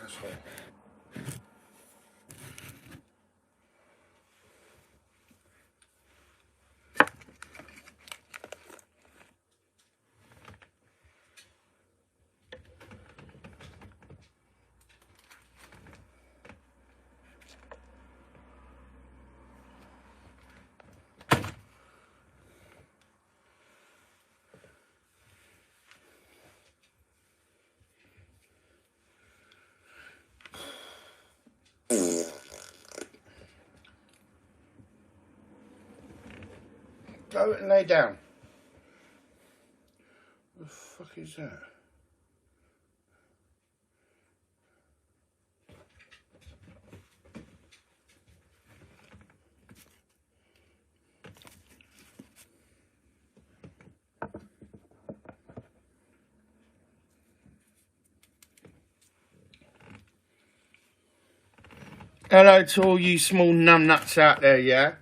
asshole. Go and lay down. What the fuck is that? Hello to all you small numbnuts out there, yeah?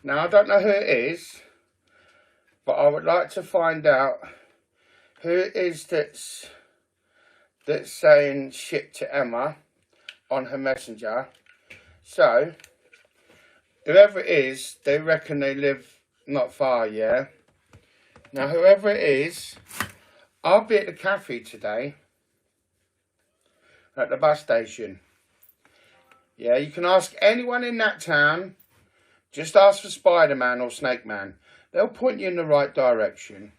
Now, I don't know who it is, but I would like to find out who it is that's saying shit to Emma on her messenger. So, whoever it is, they reckon they live not far, yeah? Now, whoever it is, I'll be at the cafe today, at the bus station. Yeah, you can ask anyone in that town. Just ask for Spider-Man or Snake Man. They'll point you in the right direction.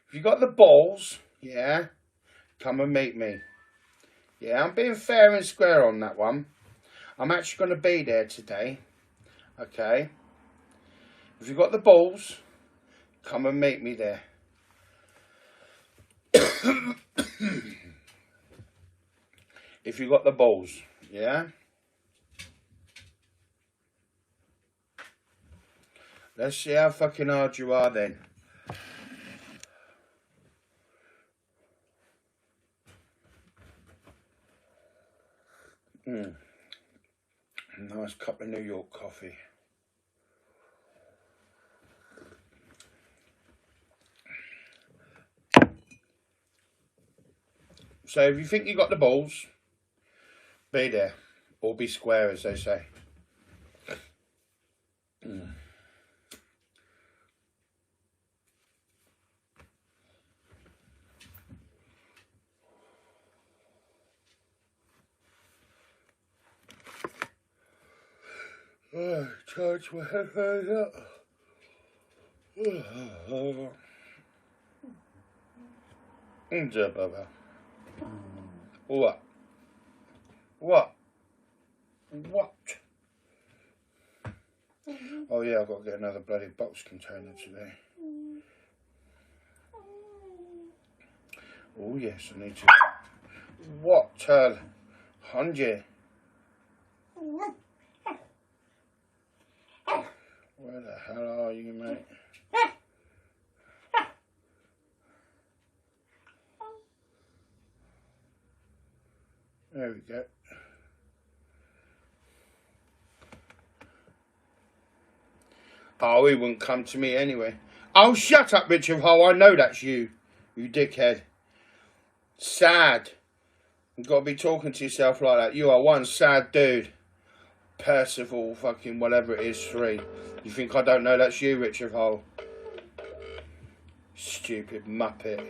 If you got the balls, yeah, come and meet me. Yeah, I'm being fair and square on that one. I'm actually going to be there today. Okay. If you got the balls, come and meet me there. If you got the balls, yeah. Let's see how fucking hard you are then. Nice cup of New York coffee. So if you think you got the balls, be there. Or be square, as they say. Oh, charge my headphones up. What? What? What? Oh yeah, I've got to get another bloody box container today. Oh yes, I need to. What? Hanji? Where the hell are you, mate? There we go. Oh, he wouldn't come to me anyway. Oh, shut up, Richard Hole. I know that's you. You dickhead. Sad. You've got to be talking to yourself like that. You are one sad dude. Percival fucking whatever it is 3. You think I don't know that's you, Richard Hole? Stupid muppet.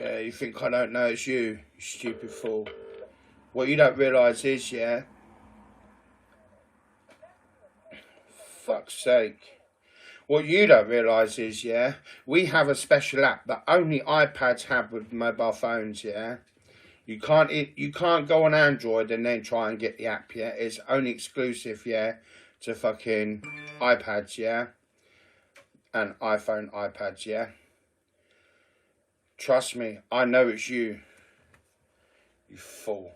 Yeah, you think I don't know it's you, you stupid fool. What you don't realise is, yeah, fuck's sake. What you don't realise is, yeah, we have a special app that only iPads have with mobile phones, yeah. You can't go on Android and then try and get the app, yeah. It's only exclusive, yeah, to fucking iPads, yeah, and iPhone iPads, yeah. Trust me, I know it's you. You fool.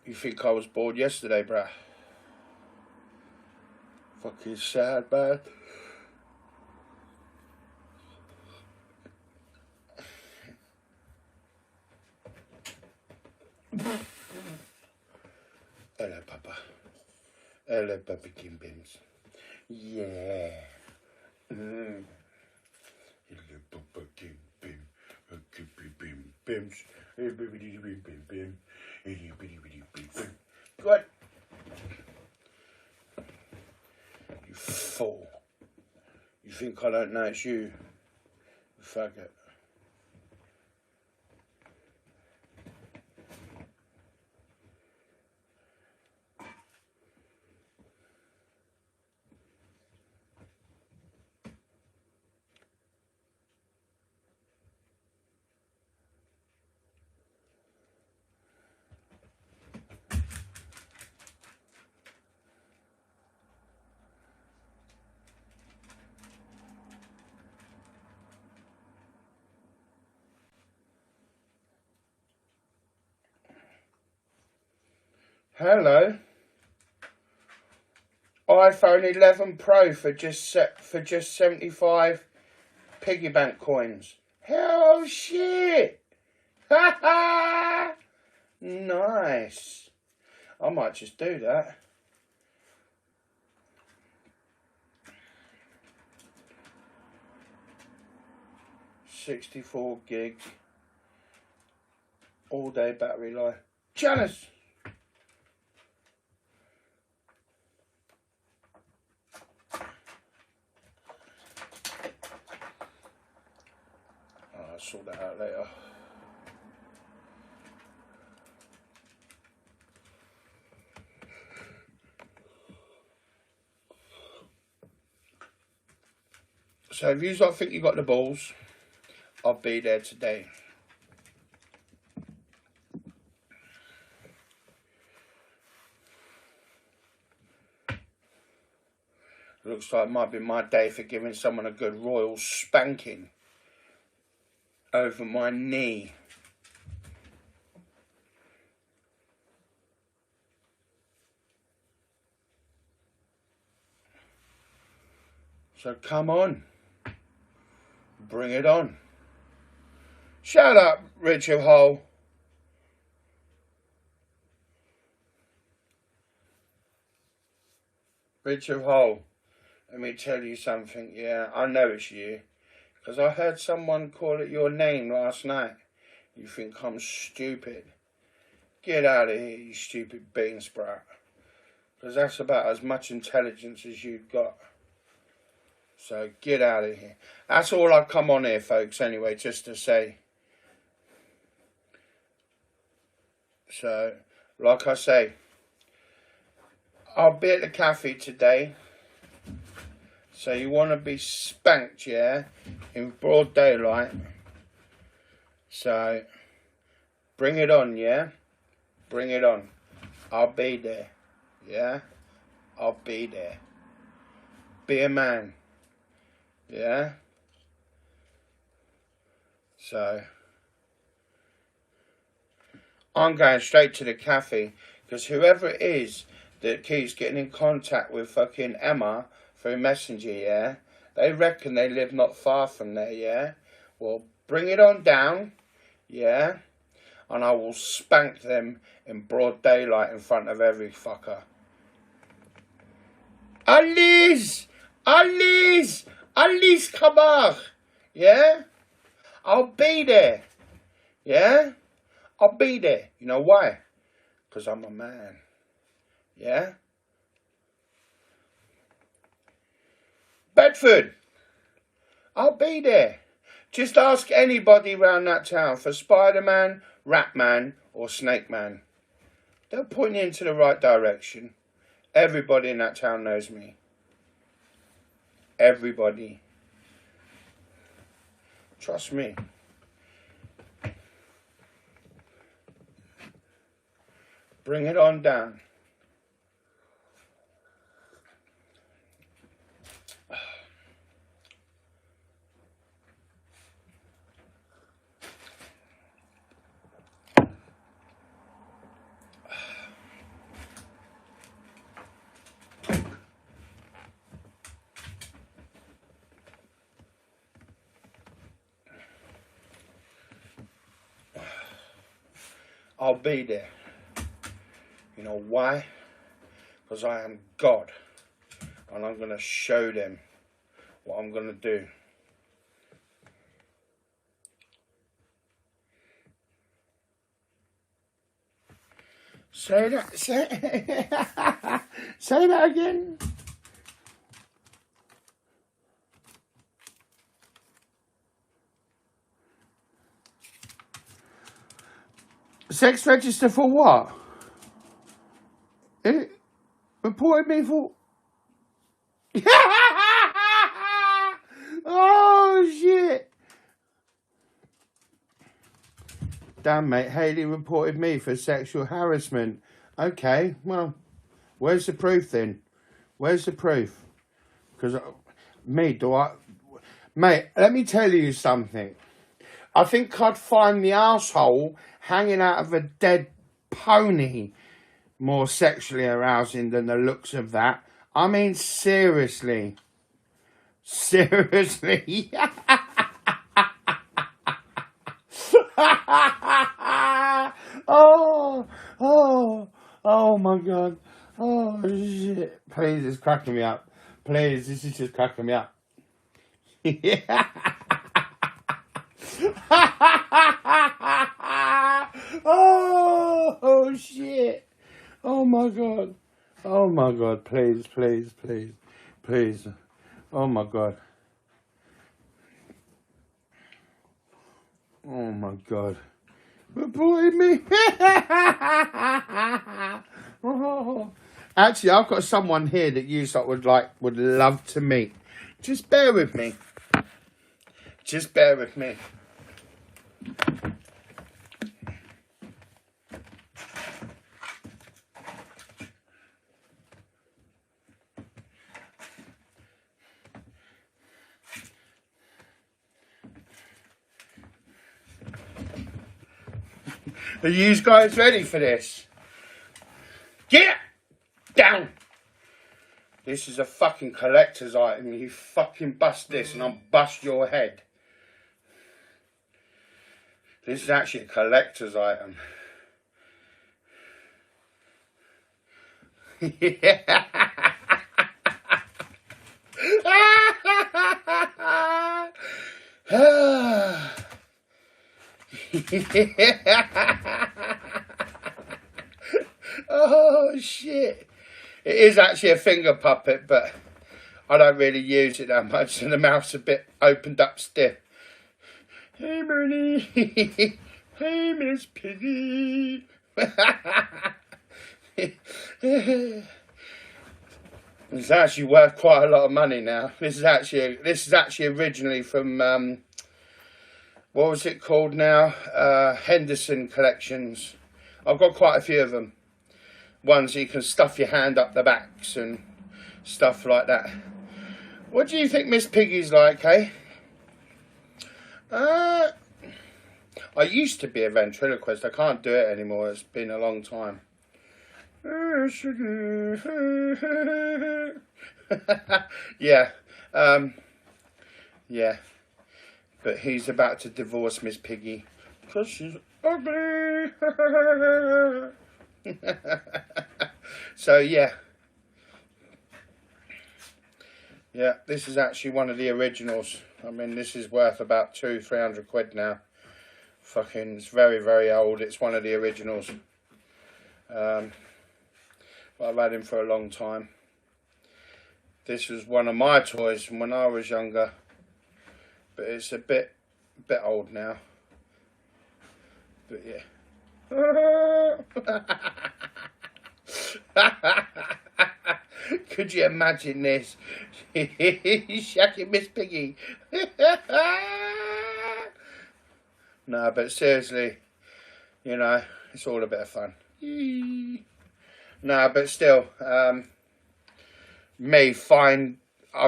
You think I was bored yesterday, bruh? Fucking sad, man. Hello, Papa. Hello, pumpkin bims. Yeah. Mm. Hello, pumpkin bim. Bim bims. Bim bim bim. Bim. What? You fool. You think I don't know it's you? You faggot. Hello. iPhone 11 Pro for just 75 piggy bank coins. Hell shit! Ha ha! Nice. I might just do that. $64 gig. All day battery life. Janice! I'll sort that out later. So if you think you got the balls, I'll be there today. Looks like it might be my day for giving someone a good royal spanking over my knee. So come on. Bring it on. Shut up, Richard Hole. Richard Hole, let me tell you something. Yeah, I know it's you. Because I heard someone call it your name last night. You think I'm stupid. Get out of here, you stupid bean sprout. Because that's about as much intelligence as you've got. So get out of here. That's all I've come on here, folks, anyway, just to say. So, like I say, I'll be at the cafe today. So you want to be spanked, yeah, in broad daylight. So, bring it on, yeah? Bring it on. I'll be there, yeah? I'll be there. Be a man, yeah? So, I'm going straight to the cafe, because whoever it is that keeps getting in contact with fucking Emma through Messenger, yeah, they reckon they live not far from there, yeah? Well, bring it on down, yeah? And I will spank them in broad daylight in front of every fucker. Alice! Alice! Alice Kabach! Yeah? I'll be there. Yeah? I'll be there. You know why? Because I'm a man. Yeah? Bedford! I'll be there. Just ask anybody round that town for Spider-Man, Rat-Man or Snake-Man. They'll point you into the right direction. Everybody in that town knows me. Everybody. Trust me. Bring it on down. I'll be there. You know why? because I am God, and I'm going to show them what I'm going to do. Say that, say that again. Sex register for what? It reported me for... Oh, shit. Damn, mate. Hayley reported me for sexual harassment. Okay, well, where's the proof then? Where's the proof? Because mate, let me tell you something. I think I'd find the arsehole hanging out of a dead pony more sexually arousing than the looks of that. I mean, seriously. Seriously. Oh my God. Oh shit. Please, it's cracking me up. Please, this is just cracking me up. Yeah. Oh shit. Oh my God. Oh my God. Please, please, please, please. Oh my God. Oh my God. Reported me. Oh. Actually, I've got someone here that you would love to meet. Just bear with me. Just bear with me. Are you guys ready for this? Get down! This is a fucking collector's item. You fucking bust this and I'll bust your head. This is actually a collector's item. Yeah. Oh shit. It is actually a finger puppet, but I don't really use it that much, and the mouth's a bit opened up stiff. Hey Bernie. Hey Miss Piggy. It's actually worth quite a lot of money now. This is actually originally from what was it called now? Henderson Collections. I've got quite a few of them. Ones you can stuff your hand up the backs and stuff like that. What do you think Miss Piggy's like, eh? I used to be a ventriloquist. I can't do it anymore. It's been a long time. Yeah. Yeah. But he's about to divorce Miss Piggy because she's ugly. So yeah. Yeah, this is actually one of the originals. I mean, this is worth about 200-300 quid now. Fucking, it's very, very old. It's one of the originals. But I've had him for a long time. This was one of my toys from when I was younger. But it's a bit old now. But yeah. Could you imagine this? Shacking Miss Piggy. No, but seriously, you know, it's all a bit of fun. No, but still, I'm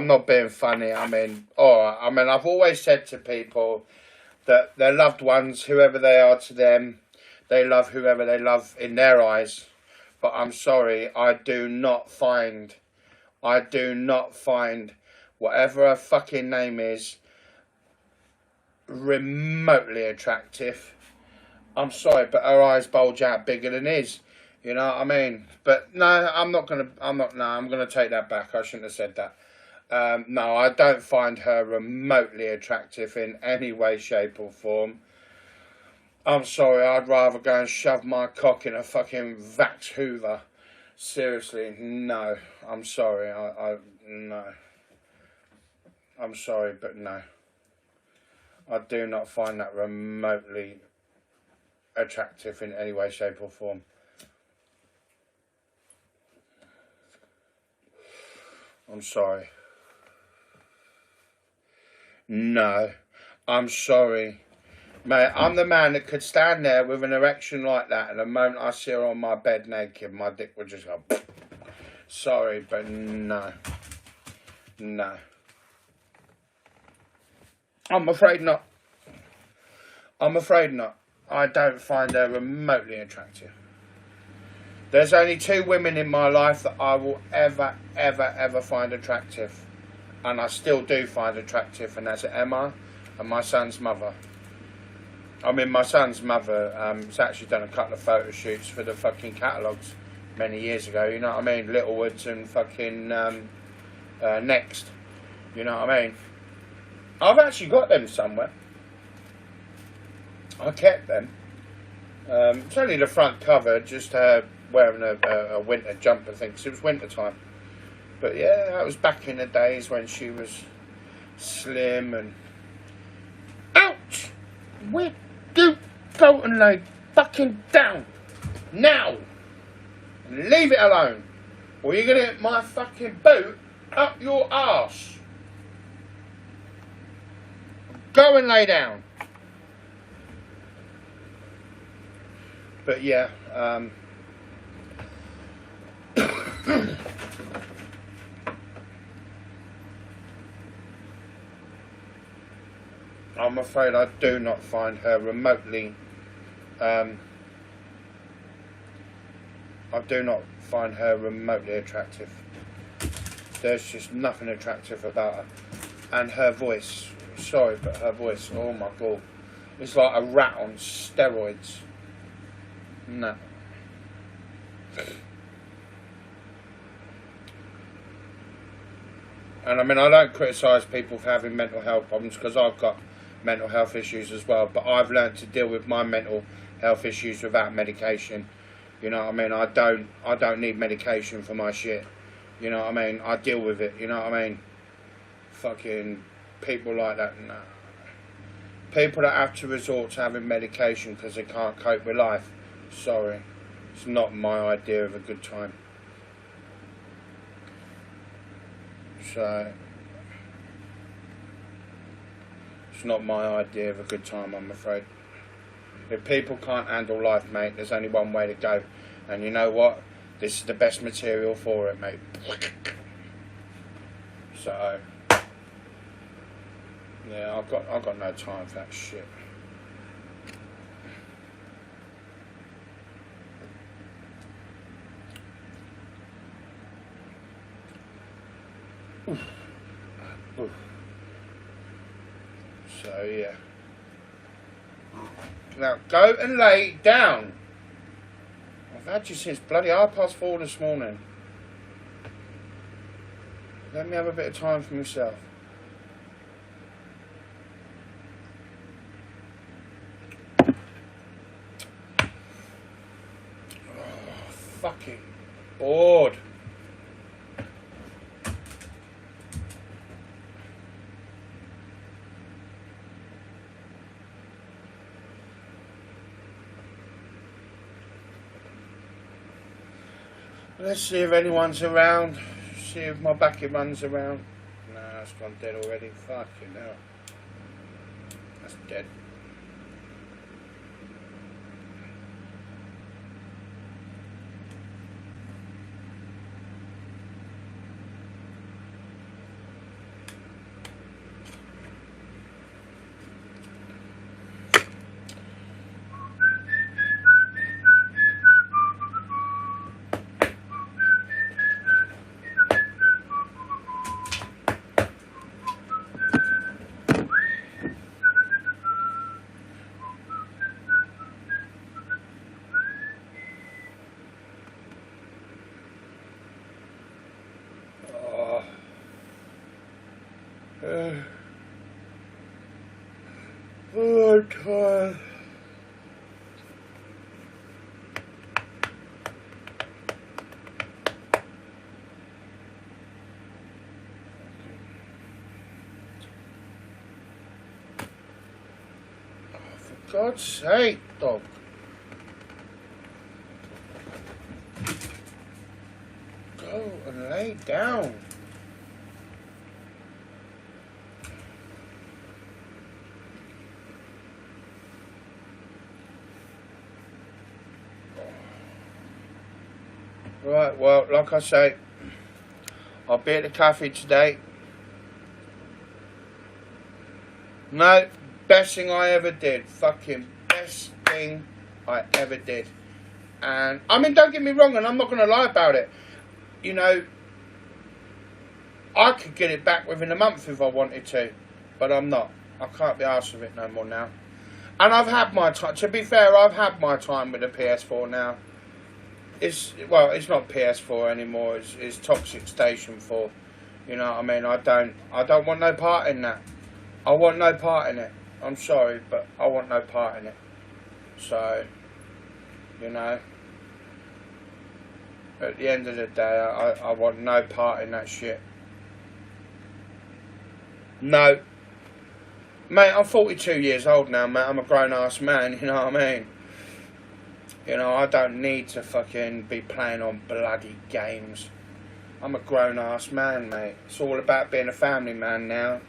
not being funny. I mean, I've always said to people that their loved ones, whoever they are to them, they love whoever they love in their eyes. But I'm sorry, I do not find whatever her fucking name is remotely attractive. I'm sorry, but her eyes bulge out bigger than his. You know what I mean? But no, I'm gonna take that back. I shouldn't have said that. No, I don't find her remotely attractive in any way, shape or form. I'm sorry, I'd rather go and shove my cock in a fucking Vax Hoover. Seriously, no. I'm sorry, no. I'm sorry, but no. I do not find that remotely attractive in any way, shape or form. I'm sorry. No. I'm sorry. Mate, I'm the man that could stand there with an erection like that, and the moment I see her on my bed naked, my dick would just go... Sorry, but no. No. I'm afraid not. I'm afraid not. I don't find her remotely attractive. There's only 2 women in my life that I will ever find attractive. And I still do find attractive, and that's Emma and my son's mother. I mean, my son's mother has actually done a couple of photo shoots for the fucking catalogues many years ago, you know what I mean? Littlewoods and fucking Next, you know what I mean? I've actually got them somewhere. I kept them. It's only the front cover, just wearing a winter jumper thing, because it was winter time. But yeah, that was back in the days when she was slim and... Ouch! Where do go and lay fucking down now and leave it alone, or you're gonna get my fucking boot up your arse. Go and lay down. But yeah, I'm afraid I do not find her remotely, I do not find her remotely attractive. There's just nothing attractive about her. And her voice, sorry, but her voice, oh my god, it's like a rat on steroids. No. And I mean, I don't criticise people for having mental health problems, because I've got mental health issues as well, but I've learned to deal with my mental health issues without medication. You know what I mean? I don't need medication for my shit. You know what I mean? I deal with it, you know what I mean? Fucking people like that, no. People that have to resort to having medication because they can't cope with life, sorry, it's not my idea of a good time. So, it's not my idea of a good time, I'm afraid. If people can't handle life, mate, there's only one way to go. And you know what? This is the best material for it, mate. So, yeah, I've got no time for that shit. Oof. Oof. So yeah. Now go and lay down. I've had you since bloody 4:30 this morning. Let me have a bit of time for myself. Oh, fucking bored. Let's see if anyone's around. See if my backy runs around. Nah, it's gone dead already. Fucking hell. That's dead. Oh, I'm tired. For God's sake, dog. Go and lay down. Right, well, like I say, I'll be at the cafe today. No, best thing I ever did. Fucking best thing I ever did. And, I mean, don't get me wrong, and I'm not going to lie about it. You know, I could get it back within a month if I wanted to. But I'm not. I can't be arsed with it no more now. And I've had my time. To be fair, I've had my time with the PS4 now. It's not PS4 anymore. It's Toxic Station 4. You know what I mean? I don't want no part in that. I want no part in it. I'm sorry, but I want no part in it. So, you know, at the end of the day, I want no part in that shit. No. Mate, I'm 42 years old now, mate. I'm a grown-ass man, you know what I mean? You know, I don't need to fucking be playing on bloody games. I'm a grown-ass man, mate. It's all about being a family man now.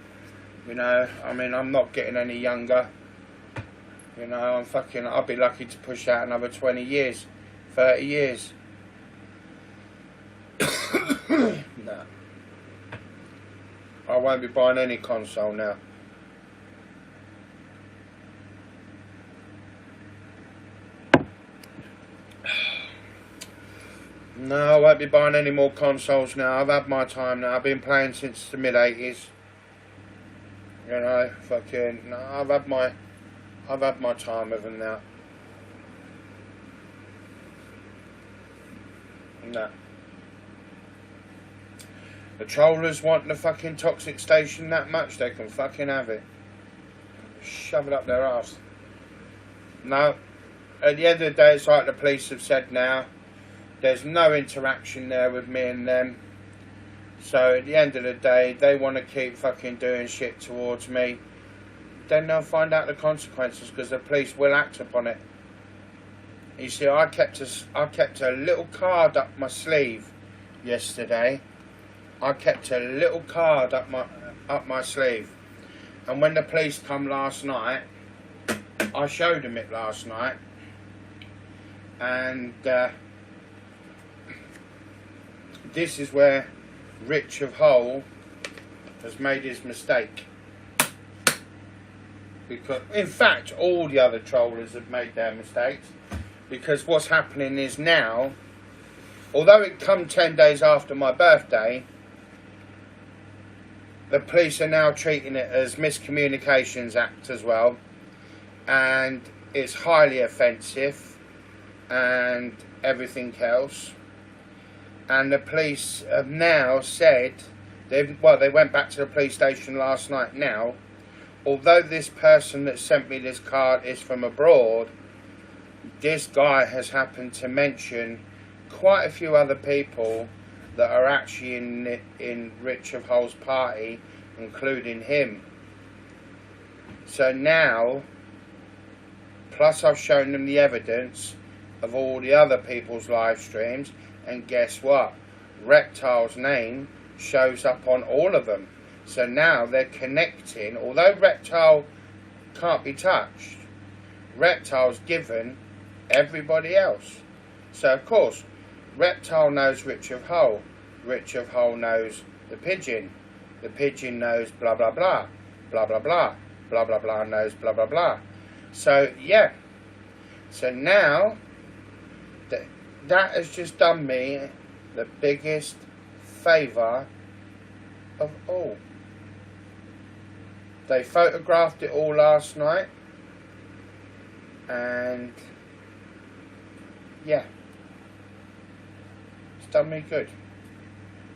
You know, I mean, I'm not getting any younger. You know, I'll be lucky to push out another 20 years, 30 years. No. I won't be buying any console now. No, I won't be buying any more consoles now. I've had my time now. I've been playing since the mid-80s. You know, fucking, no, I've had my time with them now. No. The trollers want the fucking Toxic Station that much, they can fucking have it. Shove it up their arse. No. At the end of the day, it's like the police have said now. There's no interaction there with me and them. So at the end of the day, they want to keep fucking doing shit towards me. Then they'll find out the consequences, because the police will act upon it. You see, I kept a little card up my sleeve yesterday. I kept a little card up my sleeve. And when the police come last night, I showed them it last night. And this is where Rich of Hull has made his mistake. Because, in fact, all the other trollers have made their mistakes. Because what's happening is now, although it come 10 days after my birthday, the police are now treating it as Miscommunications Act as well. And it's highly offensive and everything else. And the police have now said, they went back to the police station last night now, although this person that sent me this card is from abroad, this guy has happened to mention quite a few other people that are actually in Rich of Hull's party, including him. So now, plus I've shown them the evidence of all the other people's live streams, and guess what? Reptile's name shows up on all of them. So now they're connecting, although Reptile can't be touched, Reptile's given everybody else. So of course, Reptile knows Rich of Hull. Rich of Hull knows the Pigeon. The Pigeon knows blah blah blah. Blah blah blah. Blah blah blah knows blah blah blah. So yeah. So now that has just done me the biggest favour of all. They photographed it all last night, and yeah, it's done me good.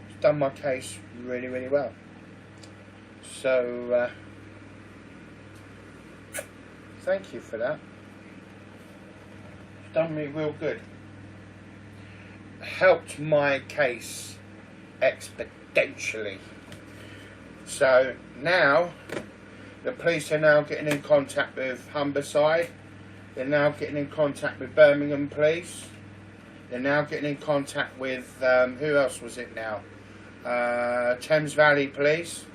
It's done my case really, really well. So thank you for that. It's done me real good. Helped my case exponentially. So now the police are now getting in contact with Humberside. They're now getting in contact with Birmingham Police. They're now getting in contact with who else was it now? Thames Valley Police.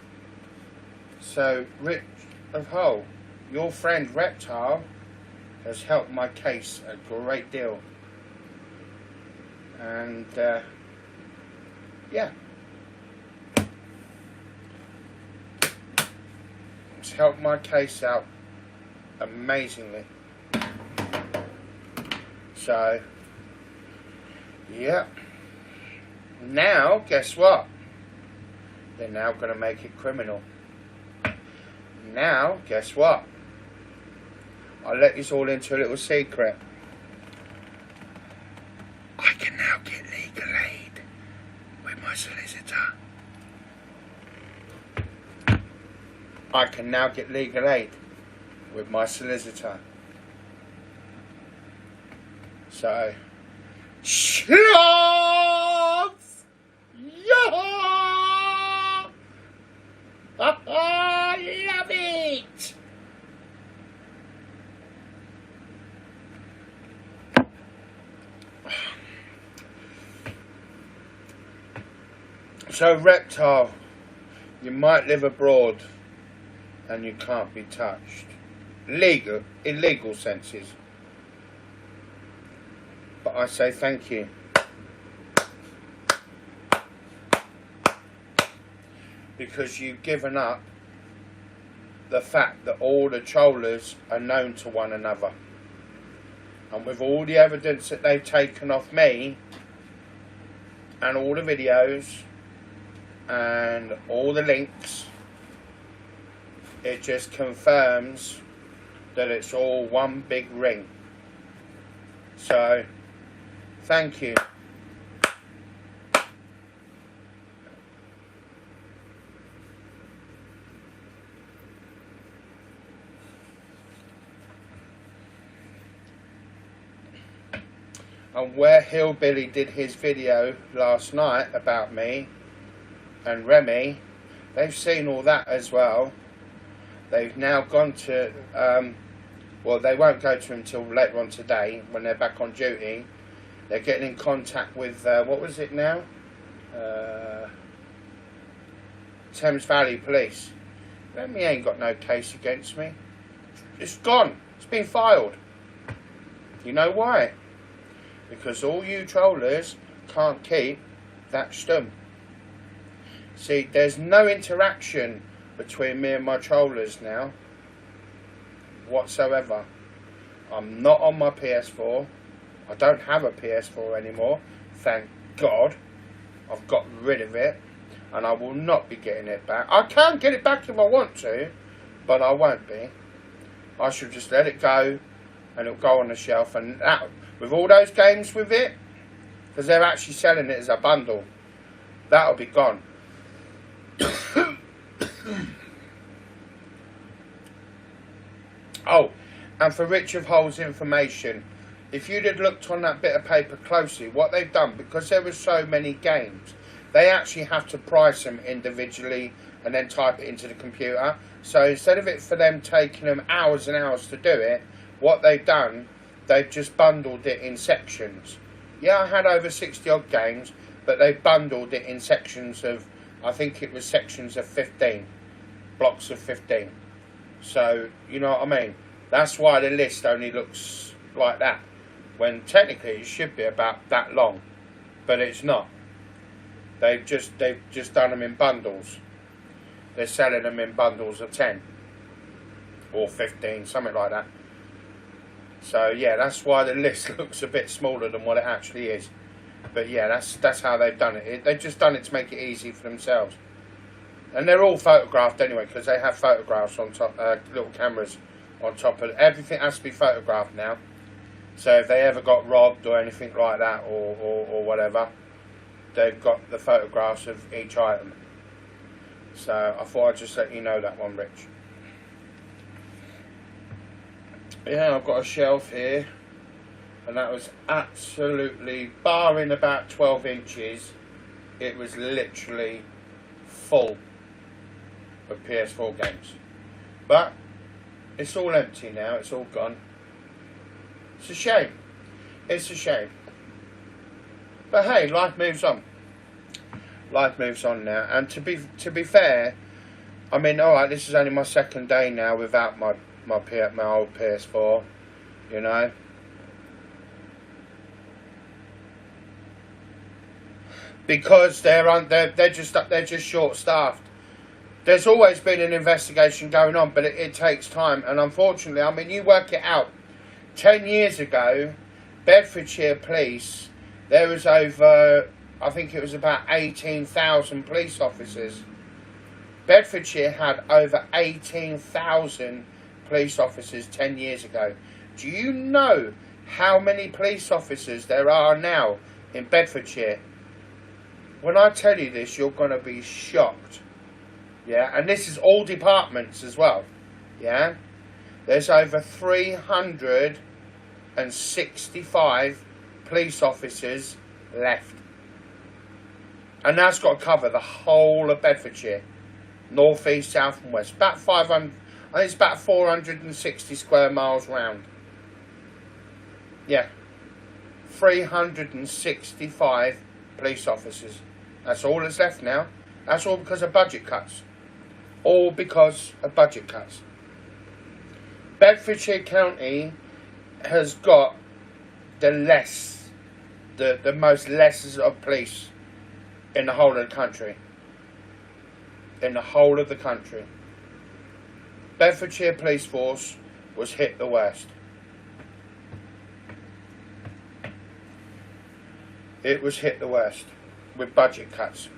So Rich of Hull, your friend Reptile, has helped my case a great deal. And yeah, it's helped my case out amazingly. So yeah, now guess what? They're now going to make it criminal. Now guess what? I'll let this all into a little secret. I can now get legal aid with my solicitor. I can now get legal aid with my solicitor. So, shots! Yeah! I love it! So, Reptile, you might live abroad and you can't be touched. Illegal senses. But I say thank you. Because you've given up the fact that all the trollers are known to one another. And with all the evidence that they've taken off me, and all the videos, and all the links, it just confirms that it's all one big ring. So, thank you. And where Hillbilly did his video last night about me and Remy, they've seen all that as well. They've now gone to, well, they won't go to him until later on today when they're back on duty. They're getting in contact with, what was it now? Thames Valley Police. Remy ain't got no case against me. It's gone. It's been filed. You know why? Because all you trollers can't keep that stum. See, there's no interaction between me and my trollers now whatsoever. I'm not on my PS4. I don't have a PS4 anymore. Thank God. I've got rid of it. And I will not be getting it back. I can get it back if I want to, but I won't be. I should just let it go, and it'll go on the shelf. And that, with all those games with it, because they're actually selling it as a bundle, that'll be gone. Oh, and for Rich of Hull's information, if you'd have looked on that bit of paper closely, what they've done, because there were so many games, they actually have to price them individually and then type it into the computer. So instead of it for them taking them hours and hours to do it, what they've done, they've just bundled it in sections. Yeah, I had over 60 odd games, but they bundled it in sections of, I think it was sections of 15, blocks of 15. So, you know what I mean? That's why the list only looks like that, when technically it should be about that long, but it's not. They've just done them in bundles. They're selling them in bundles of 10 or 15, something like that. So yeah, that's why the list looks a bit smaller than what it actually is. But yeah, that's how they've done it. They've just done it to make it easy for themselves. And they're all photographed anyway, because they have photographs on top, little cameras on top of it. Everything has to be photographed now. So if they ever got robbed or anything like that, or whatever, they've got the photographs of each item. So I thought I'd just let you know that one, Rich. Yeah, I've got a shelf here, and that was absolutely, barring about 12 inches, it was literally full of PS4 games. But it's all empty now, it's all gone. It's a shame. It's a shame. But hey, life moves on. Life moves on now. And to be fair, I mean, alright, this is only my second day now without my old PS4, you know. Because they're just short-staffed. There's always been an investigation going on, but it takes time. And unfortunately, I mean, you work it out. 10 years ago, Bedfordshire Police, there was over, I think it was about 18,000 police officers. Bedfordshire had over 18,000 police officers 10 years ago. Do you know how many police officers there are now in Bedfordshire? When I tell you this, you're going to be shocked. Yeah, and this is all departments as well. Yeah, there's over 365 police officers left. And that's got to cover the whole of Bedfordshire. North, east, south and west. About 500, I think it's about 460 square miles round. Yeah. 365 police officers. That's all that's left now. That's all because of budget cuts. All because of budget cuts. Bedfordshire County has got the most less of police in the whole of the country. In the whole of the country. Bedfordshire Police Force was hit the worst. It was hit the worst with budget cuts.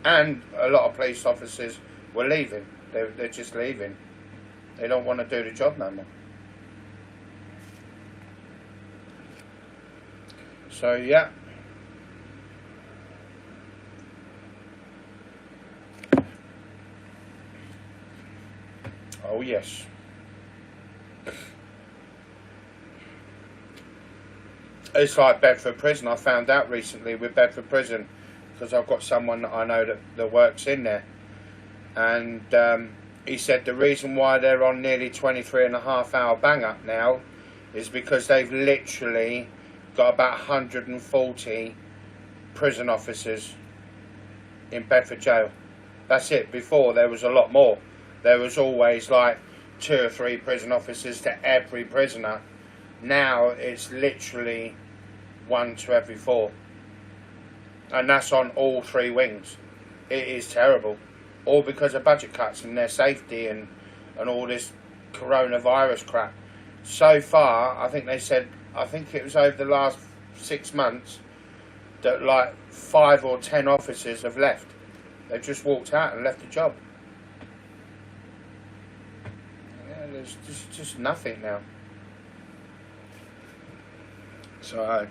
And a lot of police officers were leaving. They're just leaving. They don't want to do the job no more. So, yeah. Oh, yes. It's like Bedford Prison. I found out recently with Bedford Prison, because I've got someone that I know that works in there. And he said the reason why they're on nearly 23.5-hour bang up now is because they've literally got about 140 prison officers in Bedford jail. That's it. Before there was a lot more. There was always like 2 or 3 prison officers to every prisoner. Now it's literally 1 to every 4. And that's on all 3 wings. It is terrible. All because of budget cuts and their safety and all this coronavirus crap. So far, I think they said, I think it was over the last 6 months, that like 5 or 10 officers have left. They've just walked out and left the job. Yeah, there's just nothing now. So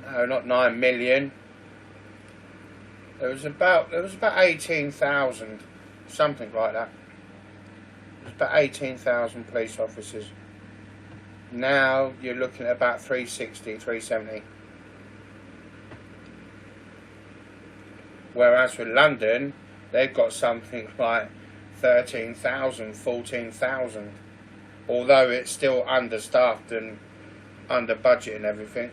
no, not 9 million. There was about 18,000, something like that. There was about 18,000 police officers. Now you're looking at about 360, 370. Whereas with London, they've got something like 13,000, 14,000. Although it's still understaffed and under budget and everything.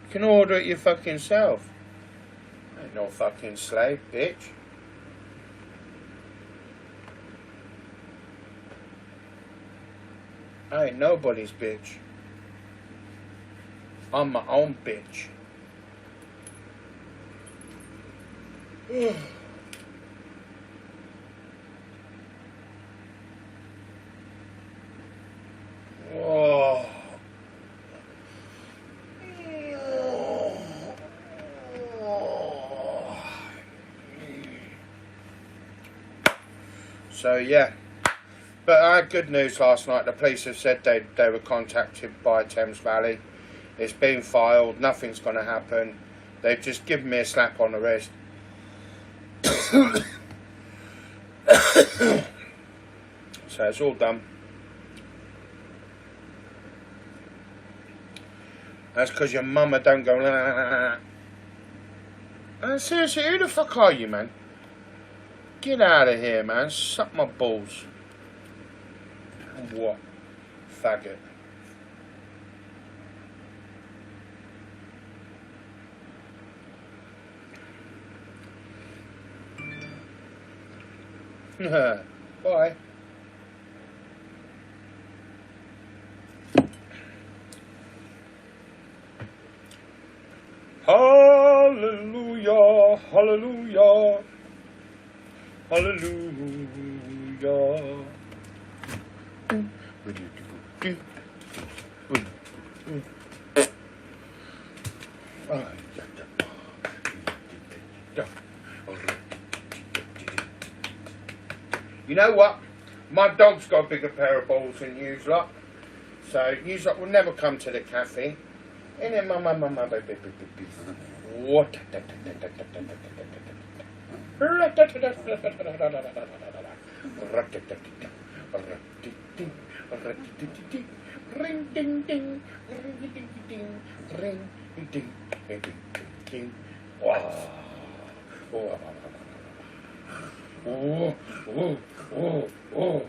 You can order it your fucking self. Ain't no fucking slave, bitch. I ain't nobody's bitch. I'm my own bitch. Oh. So yeah. But I had good news last night. The police have said they were contacted by Thames Valley. It's been filed. Nothing's going to happen. They've just given me a slap on the wrist. So it's all done. That's because your mama don't go. Seriously, who the fuck are you, man? Get out of here, man. Suck my balls. What? Faggot. Bye. Hallelujah, hallelujah, hallelujah. You know what? My dog's got a bigger pair of balls than you lot. So you lot will never come to the cafe. And then what? Ring ding ding, ring ding ding, ring ding ding ding. Wow. Oh, oh, oh, oh, oh.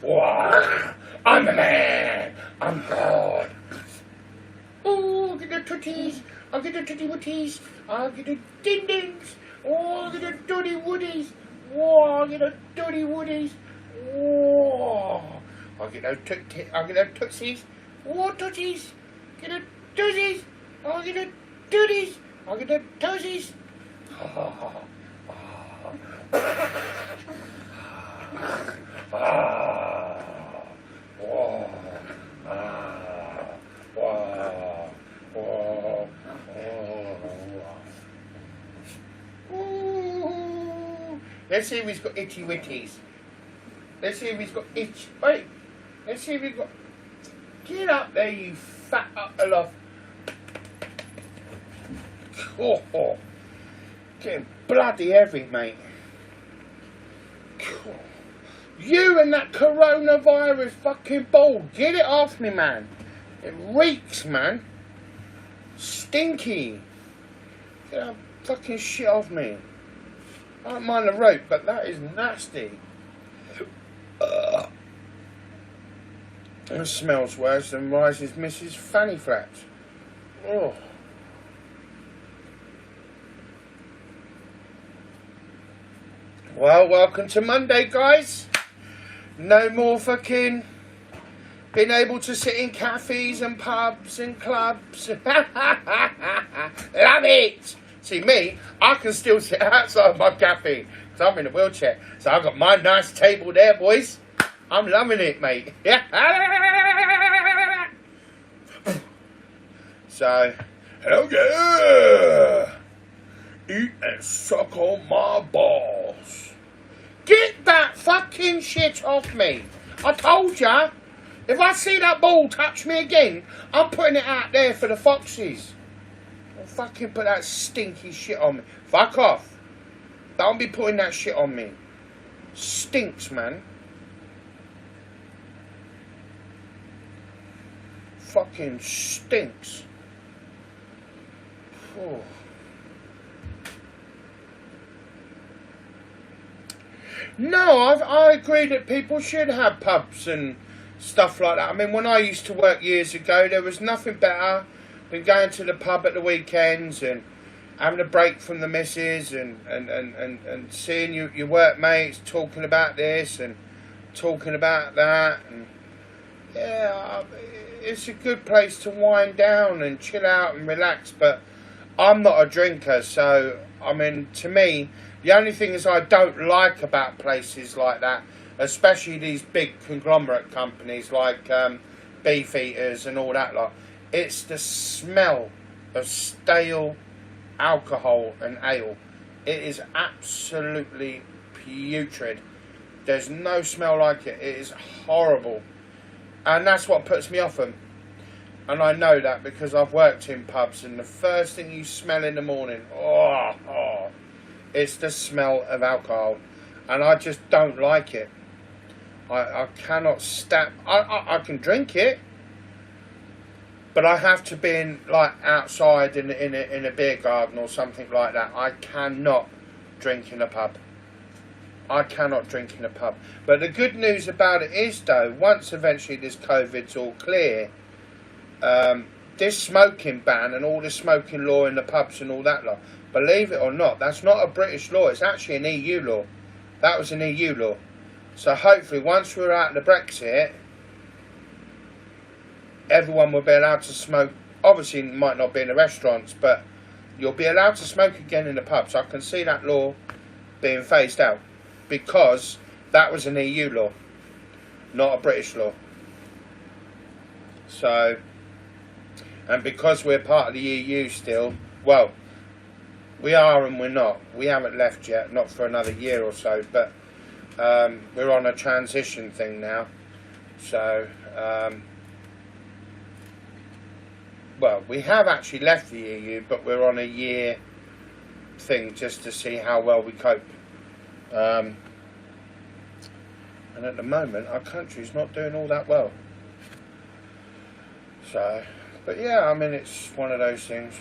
Wow. I'm the man. I'm God. Oh, I'll get the tooties. I'll get the tootie wooties. I'll get the ding dings. Oh, I'll get the dirty woodies. Oh, I'll get the dirty woodies. Oh, I'll get those tootsies. Oh, tootsies. Get the tootsies. I'll get the tooties. I'll get the toesies. Let's see if he's got itchy witties. Let's see if he's got itch. Wait. Let's see if he's got. Get up there, you fat up the loft. Oh. Getting bloody heavy, mate. You and that coronavirus fucking ball. Get it off me, man. It reeks, man. Stinky. Get that fucking shit off me. I don't mind the rope, but that is nasty. It smells worse than Rise's Mrs. Fanny Flats. Oh. Well, welcome to Monday, guys. No more fucking being able to sit in cafes and pubs and clubs. Love it. See, me, I can still sit outside my cafe because I'm in a wheelchair. So I've got my nice table there, boys. I'm loving it, mate. So, hell yeah. Eat and suck on my balls. Get that fucking shit off me. I told ya. If I see that ball touch me again, I'm putting it out there for the foxes. Don't fucking put that stinky shit on me. Fuck off. Don't be putting that shit on me. Stinks, man. Fucking stinks. Oh. No, I agree that people should have pubs and stuff like that. I mean, when I used to work years ago, there was nothing better than going to the pub at the weekends and having a break from the missus and seeing your workmates talking about this and talking about that. And yeah, it's a good place to wind down and chill out and relax. But I'm not a drinker, so, I mean, to me, the only thing is I don't like about places like that, especially these big conglomerate companies like Beefeaters and all that lot, it's the smell of stale alcohol and ale. It is absolutely putrid. There's no smell like it. It is horrible. And that's what puts me off them. And I know that because I've worked in pubs, and the first thing you smell in the morning, it's the smell of alcohol. And I just don't like it. I cannot stand. I can drink it, but I have to be in, like, outside in a beer garden or something like that. I cannot drink in a pub. I cannot drink in a pub. But the good news about it is, though, once eventually this COVID's all clear, this smoking ban and all the smoking law in the pubs and all that lot, believe it or not, that's not a British law. It's actually an EU law. That was an EU law. So hopefully once we're out of the Brexit, everyone will be allowed to smoke. Obviously it might not be in the restaurants, but you'll be allowed to smoke again in the pubs. I can see that law being phased out because that was an EU law, not a British law. So, and because we're part of the EU still, well, we are and we're not. We haven't left yet, not for another year or so, but we're on a transition thing now. So, well, we have actually left the EU, but we're on a year thing just to see how well we cope. And at the moment, our country's not doing all that well. So, but yeah, I mean, it's one of those things.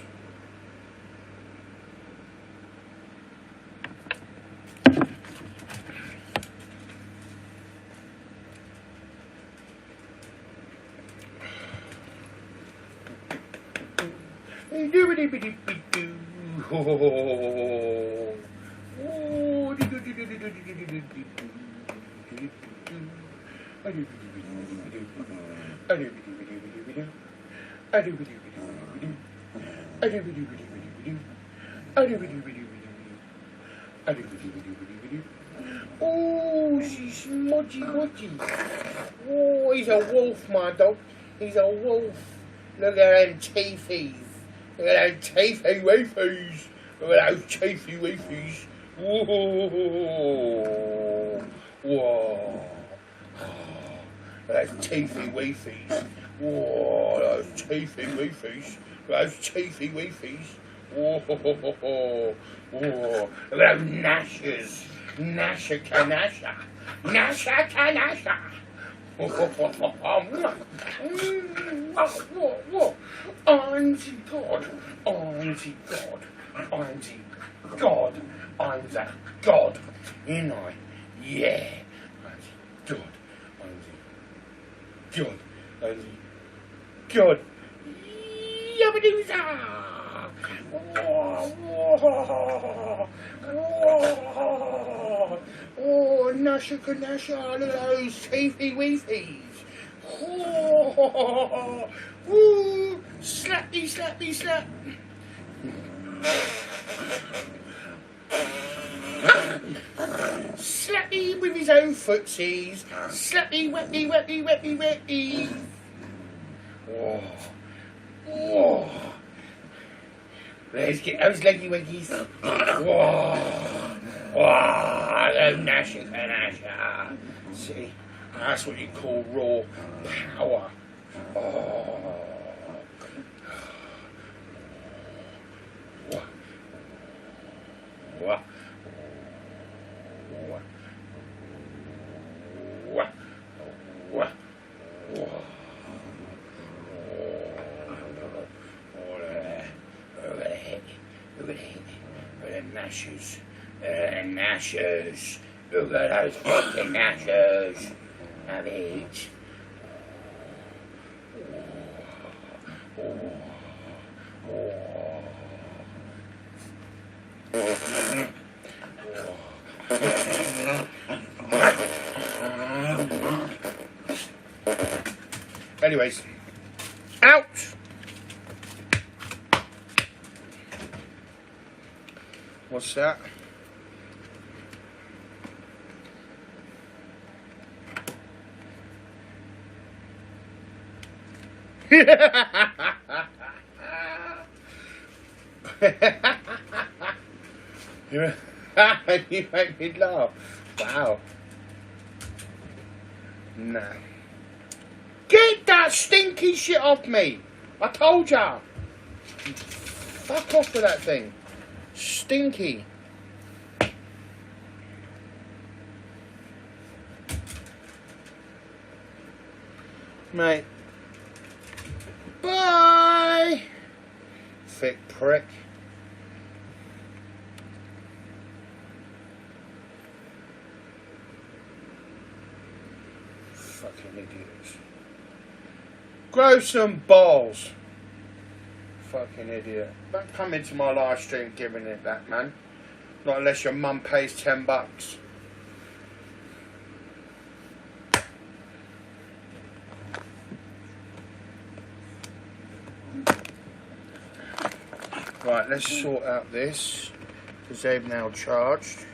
Oh, she's smudgy wudgy. Oh, he's a wolf, my dog. He's a wolf. Look at them teethies. Look at those teethy weefies. Look at those teethy weefies. Whoa. Whoa. Look at those teethy weefies. Whoa, those teethy weefies. Those teethy weefies. Whoa. Whoa. Look at those gnashers. Nasha canasha. Nasha canasha. I'm the God. I'm the God. I'm the God. I'm the God. Ain't I? Yeah. I'm the God. I'm the God. I'm the God. Yabba-doo-za! Oh, Nasha Kanasha, look at those teethy weefies. Oh, woo, slappy, slappy, slap. Slappy with his own footsies. Slappy, wetty, wetty, wetty, wetty. Oh, oh. Let's get those leggy weggies. Whoa. Whoa. Those Nasha Kanasha. See, that's what you call raw power. Oh. Whoa. Whoa. Whoa. Whoa. Whoa. Whoa. Look at the gnashers. Gnashers. Look at those fucking gnashers. Have it. Anyways, out. What's that? And you make me laugh. Wow. Nah. Get that stinky shit off me. I told ya. Fuck off with that thing. Stinky. Mate. Bye. Thick prick. Fucking idiots. Grow some balls. Fucking idiot. Don't come into my live stream giving it that, man. Not unless your mum pays $10. Right, let's sort out this, because they've now charged.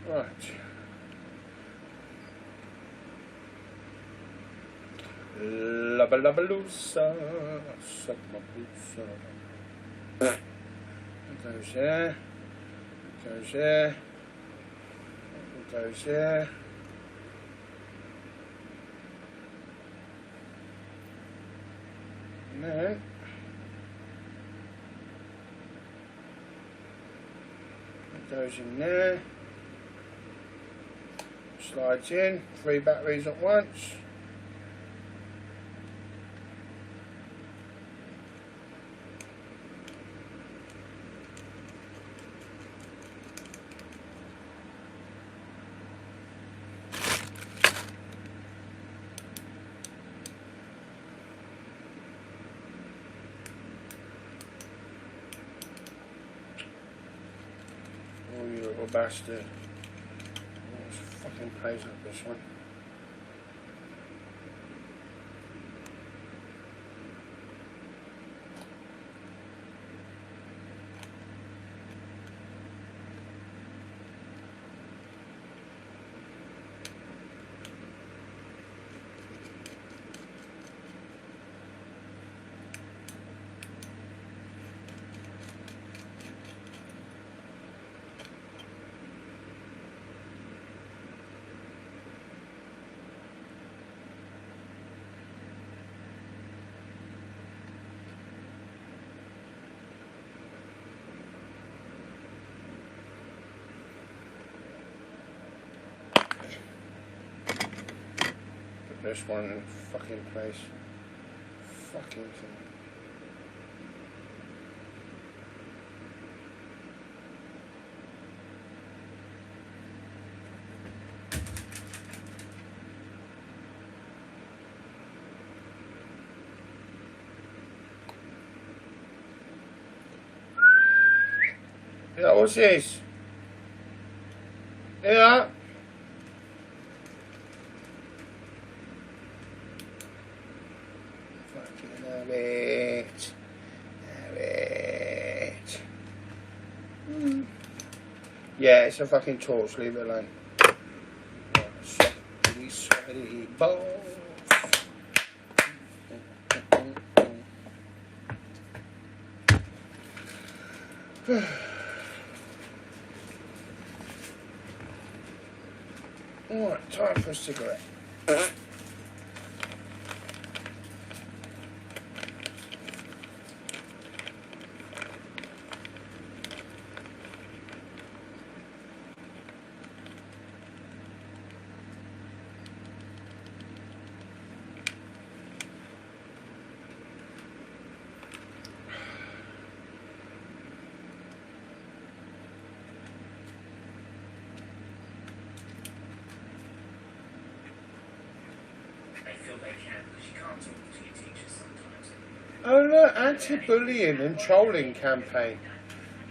Right. Lubba lubba loosa, suck my boosa. It goes there. It goes there. It goes there. And then it goes in there. Slides in, 3 batteries at once. Oh, you little bastard. Fucking plays like this one. This one in fucking place. Fucking thing. Yeah, what's this? Yeah. Have it. Have it. Yeah, it's a fucking torch. Leave it alone. Sweaty, sweaty balls. Alright, time for a cigarette. Oh look, anti-bullying and trolling campaign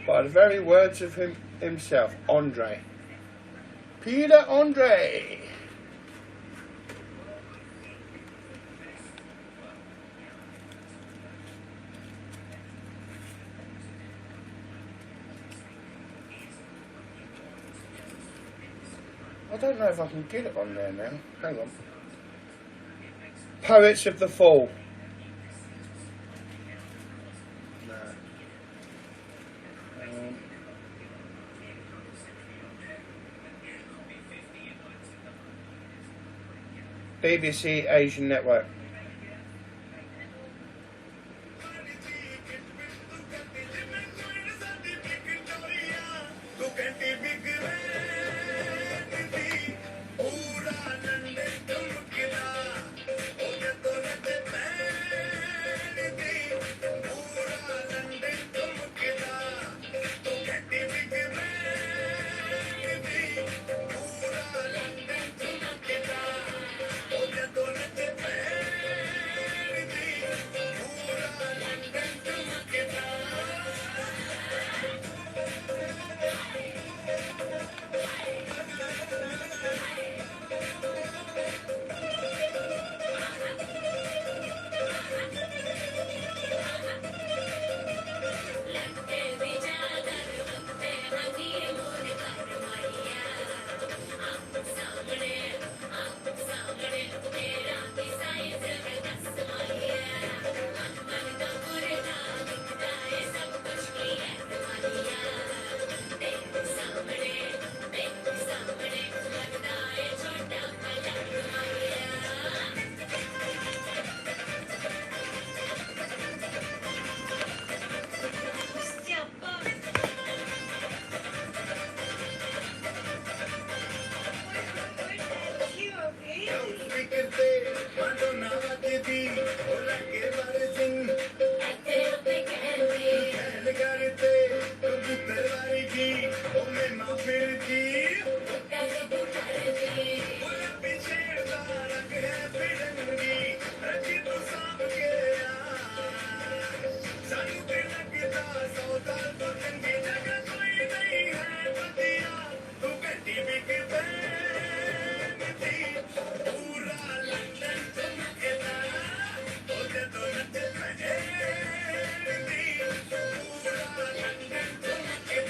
by the very words of himself, Andre. Peter Andre. I don't know if I can get it on there now. Hang on. Poets of the Fall. No. BBC Asian Network.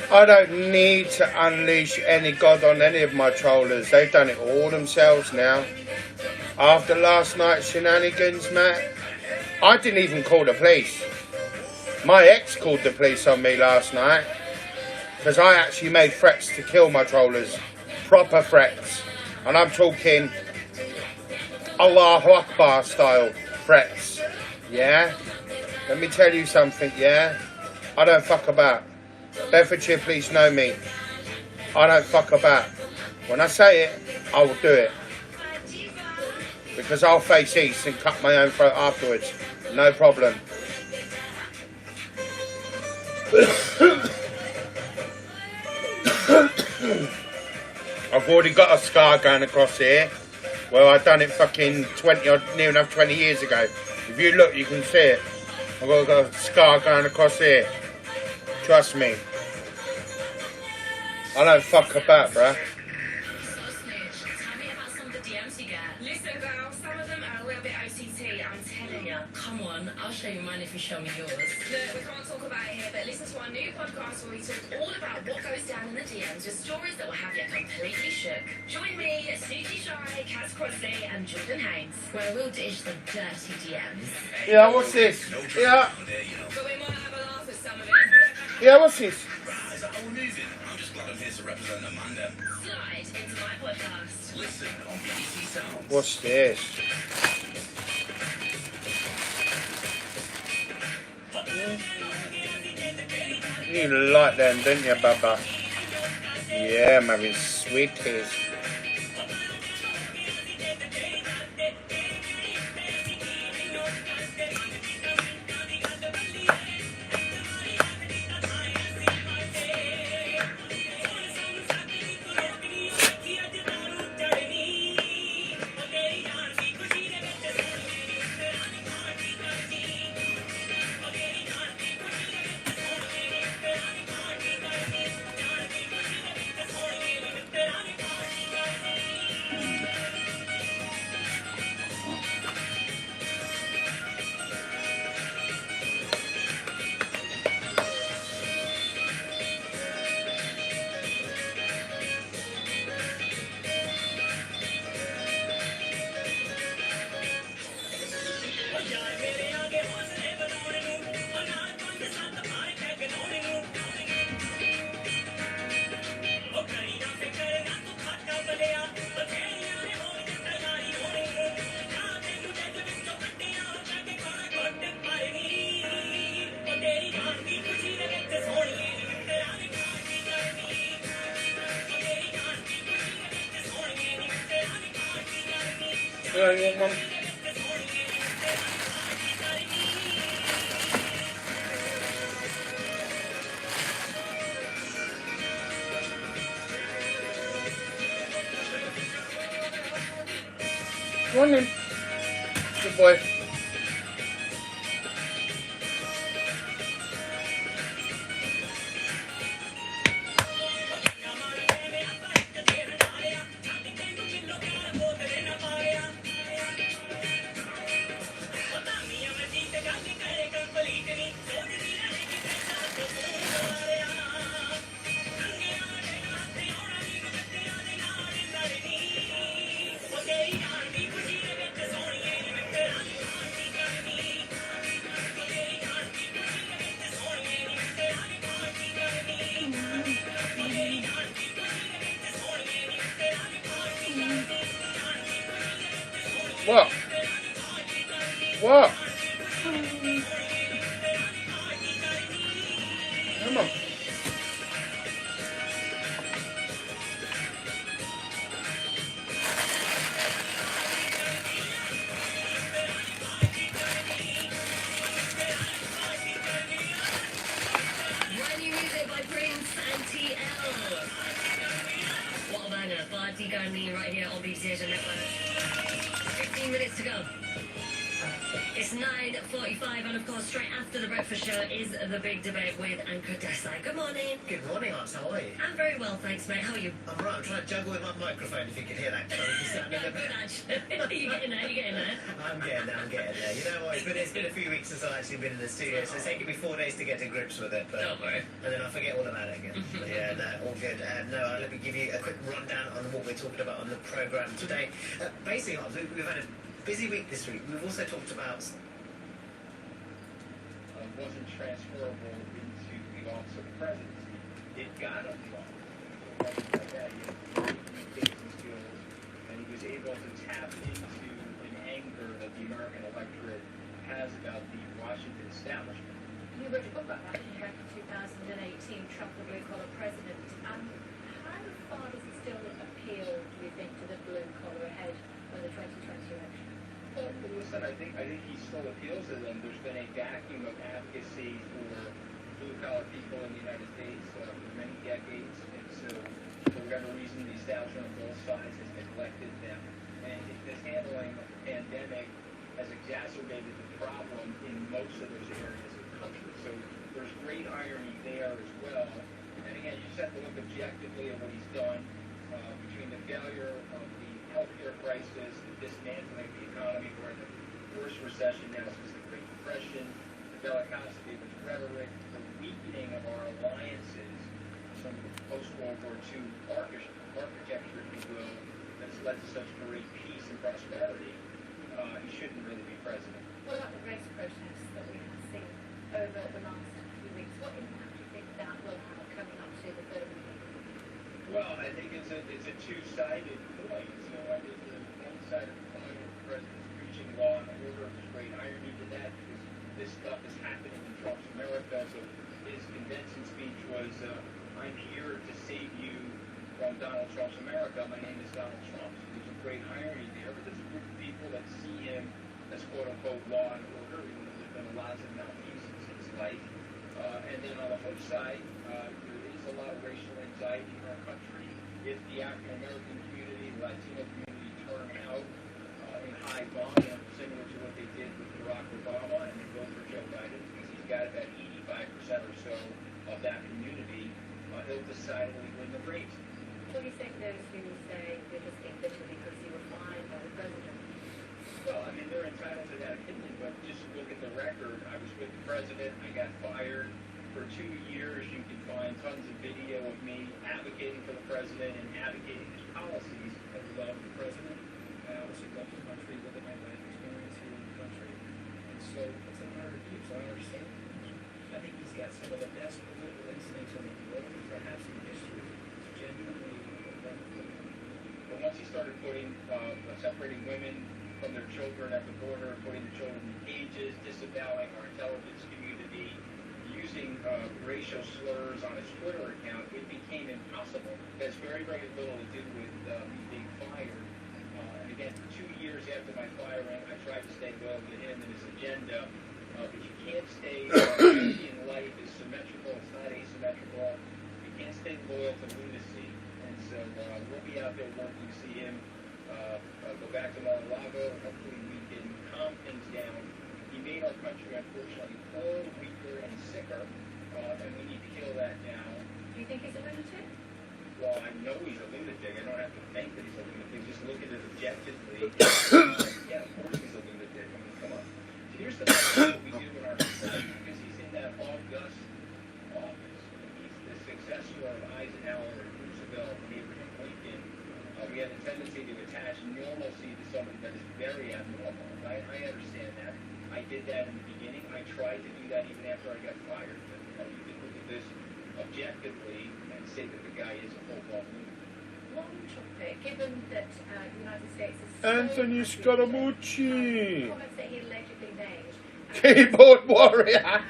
I don't need to unleash any God on any of my trollers. They've done it all themselves now. After last night's shenanigans, Matt, I didn't even call the police. My ex called the police on me last night because I actually made threats to kill my trollers. Proper threats. And I'm talking Allahu Akbar style threats. Yeah? Let me tell you something, yeah? I don't fuck about. Bedfordshire police know me. I don't fuck about. When I say it, I will do it. Because I'll face east and cut my own throat afterwards. No problem. I've already got a scar going across here. Well, I done it fucking 20 years ago. If you look, you can see it. I've got a scar going across here. Trust me. I don't fuck about, bruh. Listen, girl, some of them are a little bit OTT, I'm telling you. Come on, I'll show you mine if you show me yours. Look, we can't talk about it here, but listen to our new podcast where we talk all about what goes down in the DMs with stories that will have you completely shook. Join me, Snooty Shy, Kaz Crossley, and Jordan Haynes, where we'll dish the dirty DMs. Yeah, what's this? Yeah. But we might have a laugh with some of it. Yeah, what's this? Is that all music? I'm just glad I'm here to represent Amanda. Slide into my podcast. Listen on BBC Sounds. What's this? You like them, don't you, Baba? Yeah, I'm having sweeties. Yeah, you want one? Go on then. Good boy. What? What? Come on. Brand new music by Prince and TL. What a banger. Party Garni right here on BBC Asian Network. 15 minutes to go. It's 9:45, and of course, straight after the breakfast show is the big debate with Anchor Desai. Good morning. Good morning, Arts. How are you? I'm very well, thanks, mate. How are you? I'm right. I'm trying to juggle with my microphone, if you can hear that. Yeah, good, actually. You're getting there, you're getting there. I'm getting there. You know what? It's been a few weeks since I've actually been in the studio, so it's taken me 4 days to get to grips with it. But, Don't worry. and then I forget all about it again. But yeah, no, all good. Let me give you a quick rundown on what we're talking about on the programme today. Basically, we've had a busy week this week. We've also talked about... wasn't transferable into the office of the presidency. It got him far. Like that, he had communication skills, and he was able to tap into an anger that the American electorate has about the Washington establishment. You wrote a book about that back in 2018, Trump, the blue-collar president. How far does it still appeal, do you think, to the blue-collar ahead of the 2020 election? Well, listen, I think he still appeals to them. There's been a vacuum of advocacy for blue-collar people in the United States for many decades, and so for whatever reason, the establishment on both sides has neglected them. And this handling of the pandemic has exacerbated the problem in most of those areas of the country. So there's great irony there as well. And again, you just have to look objectively at what he's done between the failure of the healthcare crisis, the dismantling of the economy. We're in the worst recession now since the Great Depression, the bellicosity of his rhetoric, the weakening of our alliances, some of the post-World War II architecture, if you will, that's led to such great peace and prosperity. He shouldn't really be president. What about the race protests that we have seen over the last few weeks? What impact do you think that will have coming up to the 3rd of November? Well, I think it's a two-sided point. So I think the one side of the coin, the president's preaching law and order. There's great irony to that because this stuff is happening in Trump's America. So his convincing speech was, "I'm here to save you from Donald Trump's America. My name is Donald Trump." So there's a great irony there. But there's a group of people that see him as quote-unquote law and order, even though there's been lots of malfeasance in his life. And then on the flip side, there is a lot of racial anxiety in our country. If the African-American community, the Latino community turn out in high volume, similar to what they did with Barack Obama, and they vote for Joe Biden, because he's got about 85% or so of that community, he'll decide whether he win the race. What do you think those who say you're just being bitter because you were fired by the president? Well, I mean, they're entitled to that opinion, but just look at the record. I was with the president. I got fired for 2 years. You can find tons of video of me advocating for the president and advocating his policies. I love the president. I obviously love the country, look at my life experience here in the country. And so it's an honor to do so. I understand. I think he's got some of the best political instincts in the world, perhaps in history. It's genuinely wonderful. But once he started separating women from their children at the border, putting the children in cages, disavowing our intelligence community, using racial slurs on his Twitter account, it became impossible. It has very, very little to do with me being fired. And again, for 2 years after my firing, I tried to stay loyal to him and his agenda. But you can't stay, in life is symmetrical, it's not asymmetrical. You can't stay loyal to lunacy. And so we'll be out there working to see him go back to Mar-a-Lago. Hopefully we can calm things down. He made our country, unfortunately, poorer, weaker, and sicker, and we need to kill that now. Do you think he's a lunatic? Well, I know he's a lunatic. I don't have to think that he's a lunatic. Just look at it objectively. Yeah, of course he's a lunatic. I mean, come on. So here's the thing that we do in our society, because he's in that august office. He's the successor of Eisenhower and Roosevelt and Abraham Lincoln. We have a tendency to attach normalcy to something that is very abnormal. I understand that. I did that in the beginning. I tried to do that even after I got fired. But you can look at this objectively and say that the guy is a full-blown lunatic. One topic, given that the United States is Anthony Scaramucci, comments that he allegedly made. keyboard warrior.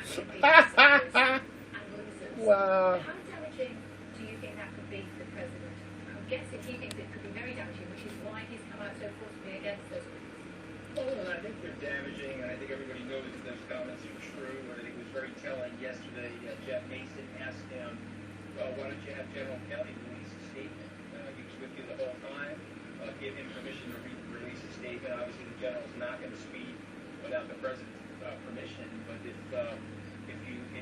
Wow. How damaging do you think that could be for the president? I'm guessing he thinks it could be very damaging, which is why he's come out so forcefully against those comments. Well, I think they're damaging, and I think everybody knows that those comments are true. I think it was very telling yesterday. Jeff Mason asked him, why don't you have General Kelly release a statement? He was with you the whole time. Give him permission to release a statement. Obviously, the general's not going to speak without the president's permission. But if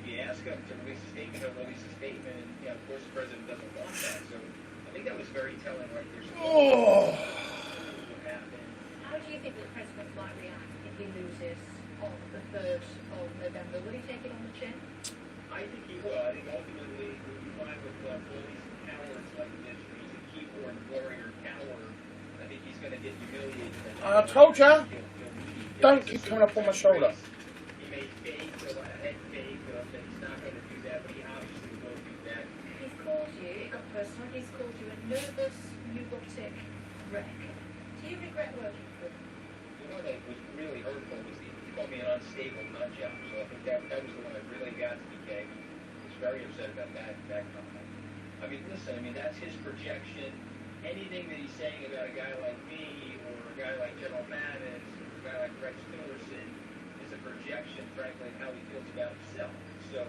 you ask him to release a statement, he'll release a statement. And of course, the president doesn't want that. So I think that was very telling right there. So what happened. How do you think the president might react if he loses on the 3rd of November? Will he take it on the chin? I think he will. I think ultimately, when you find with bullies and cowards like this, where he's a keyboard warrior coward, I think he's going to get humiliated. I told ya. Don't keep coming up on my shoulder. He may fake, a head fake, but he's not going to do that, but he obviously will do that. He's called you, it got personal, he's called you a nervous, neurotic wreck. Do you regret working for him? You know that was really hurtful was he called me an unstable nut job, so I think that was the one that really got to me, Kay. He was very upset about that comment. I mean, listen, that's his projection. Anything that he's saying about a guy like me, or a guy like General Mattis, or a guy like Rex Tillerson, is a projection, frankly, of how he feels about himself. So,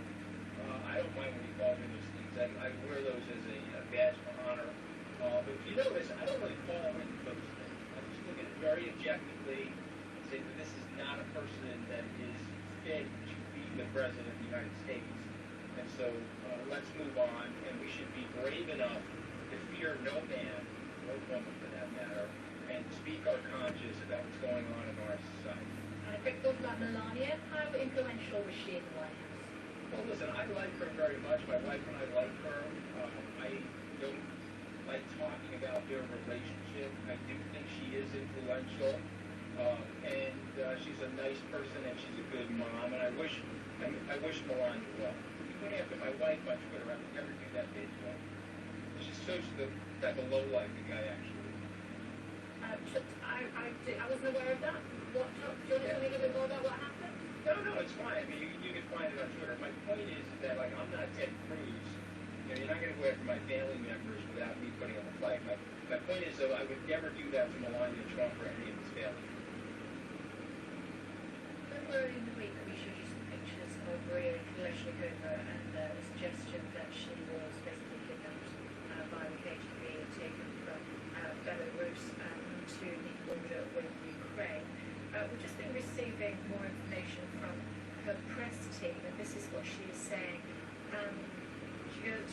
I don't mind when he calls me those things. I wear those as a badge of honor. But if you notice, I don't really fall into those things. I just look at it very objectively and say that this is not a person that is fit to be the President of the United States. And so, let's move on, and we should be brave enough to fear no man, no woman for that matter, and speak our conscience about what's going on in our society. And a quick thought about Melania. How influential was she in the White House? Well, listen, I like her very much. My wife and I like her. I don't like talking about their relationship. I do think she is influential, and she's a nice person, and she's a good mom. And I wish Melania well. If you went after my wife on Twitter, I would never do that to anyone. She's such the type of lowlife the guy actually is. I wasn't aware of that. Do you want to tell me a little bit more about what happened? No, it's fine. You can find it on Twitter. My point is that, I'm not Ted Cruz. You're not going to go after my family members without me putting on the flag. My point is, though, I would never do that to Melania Trump or any of his family. Earlier in the week, we showed you some pictures of Maria Kalashnikova and the suggestion that she was basically kidnapped by the KGB and taken from Belarus to the border with Ukraine. We've just been receiving more information from her press team, and this is what she is saying.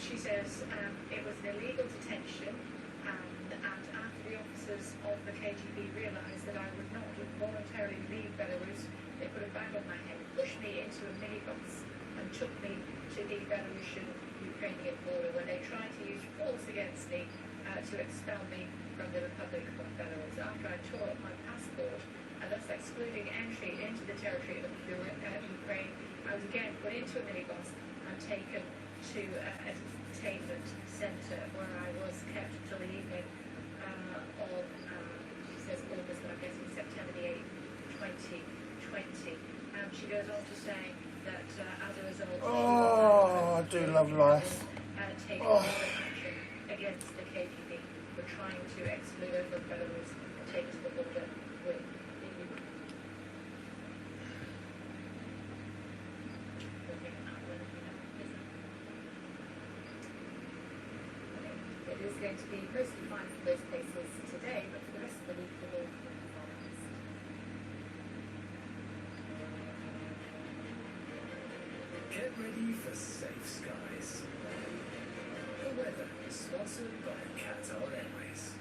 She says it was an illegal detention, and after the officers of the KGB realised that I would not voluntarily leave Belarus, they put a bag on my head, pushed me into a minibus, and took me to the Belarusian-Ukrainian border, where they tried to use force against me to expel me from the Republic of Belarus. After I tore up my passport, thus excluding entry into the territory of Ukraine, I was again put into a minibus and taken to a detainment centre where I was kept until the evening of, she says August, but I'm guessing September the 8th, 2020. She goes on to say that as a result, I do love life. Taking action against the KGB for trying to exclude her from Belarus and take to the border with the EU. It is going to be mostly fine for those places today, but for the rest of the week, the north will be forecast. Get ready for safe skies. The weather is sponsored by Qatar Airways.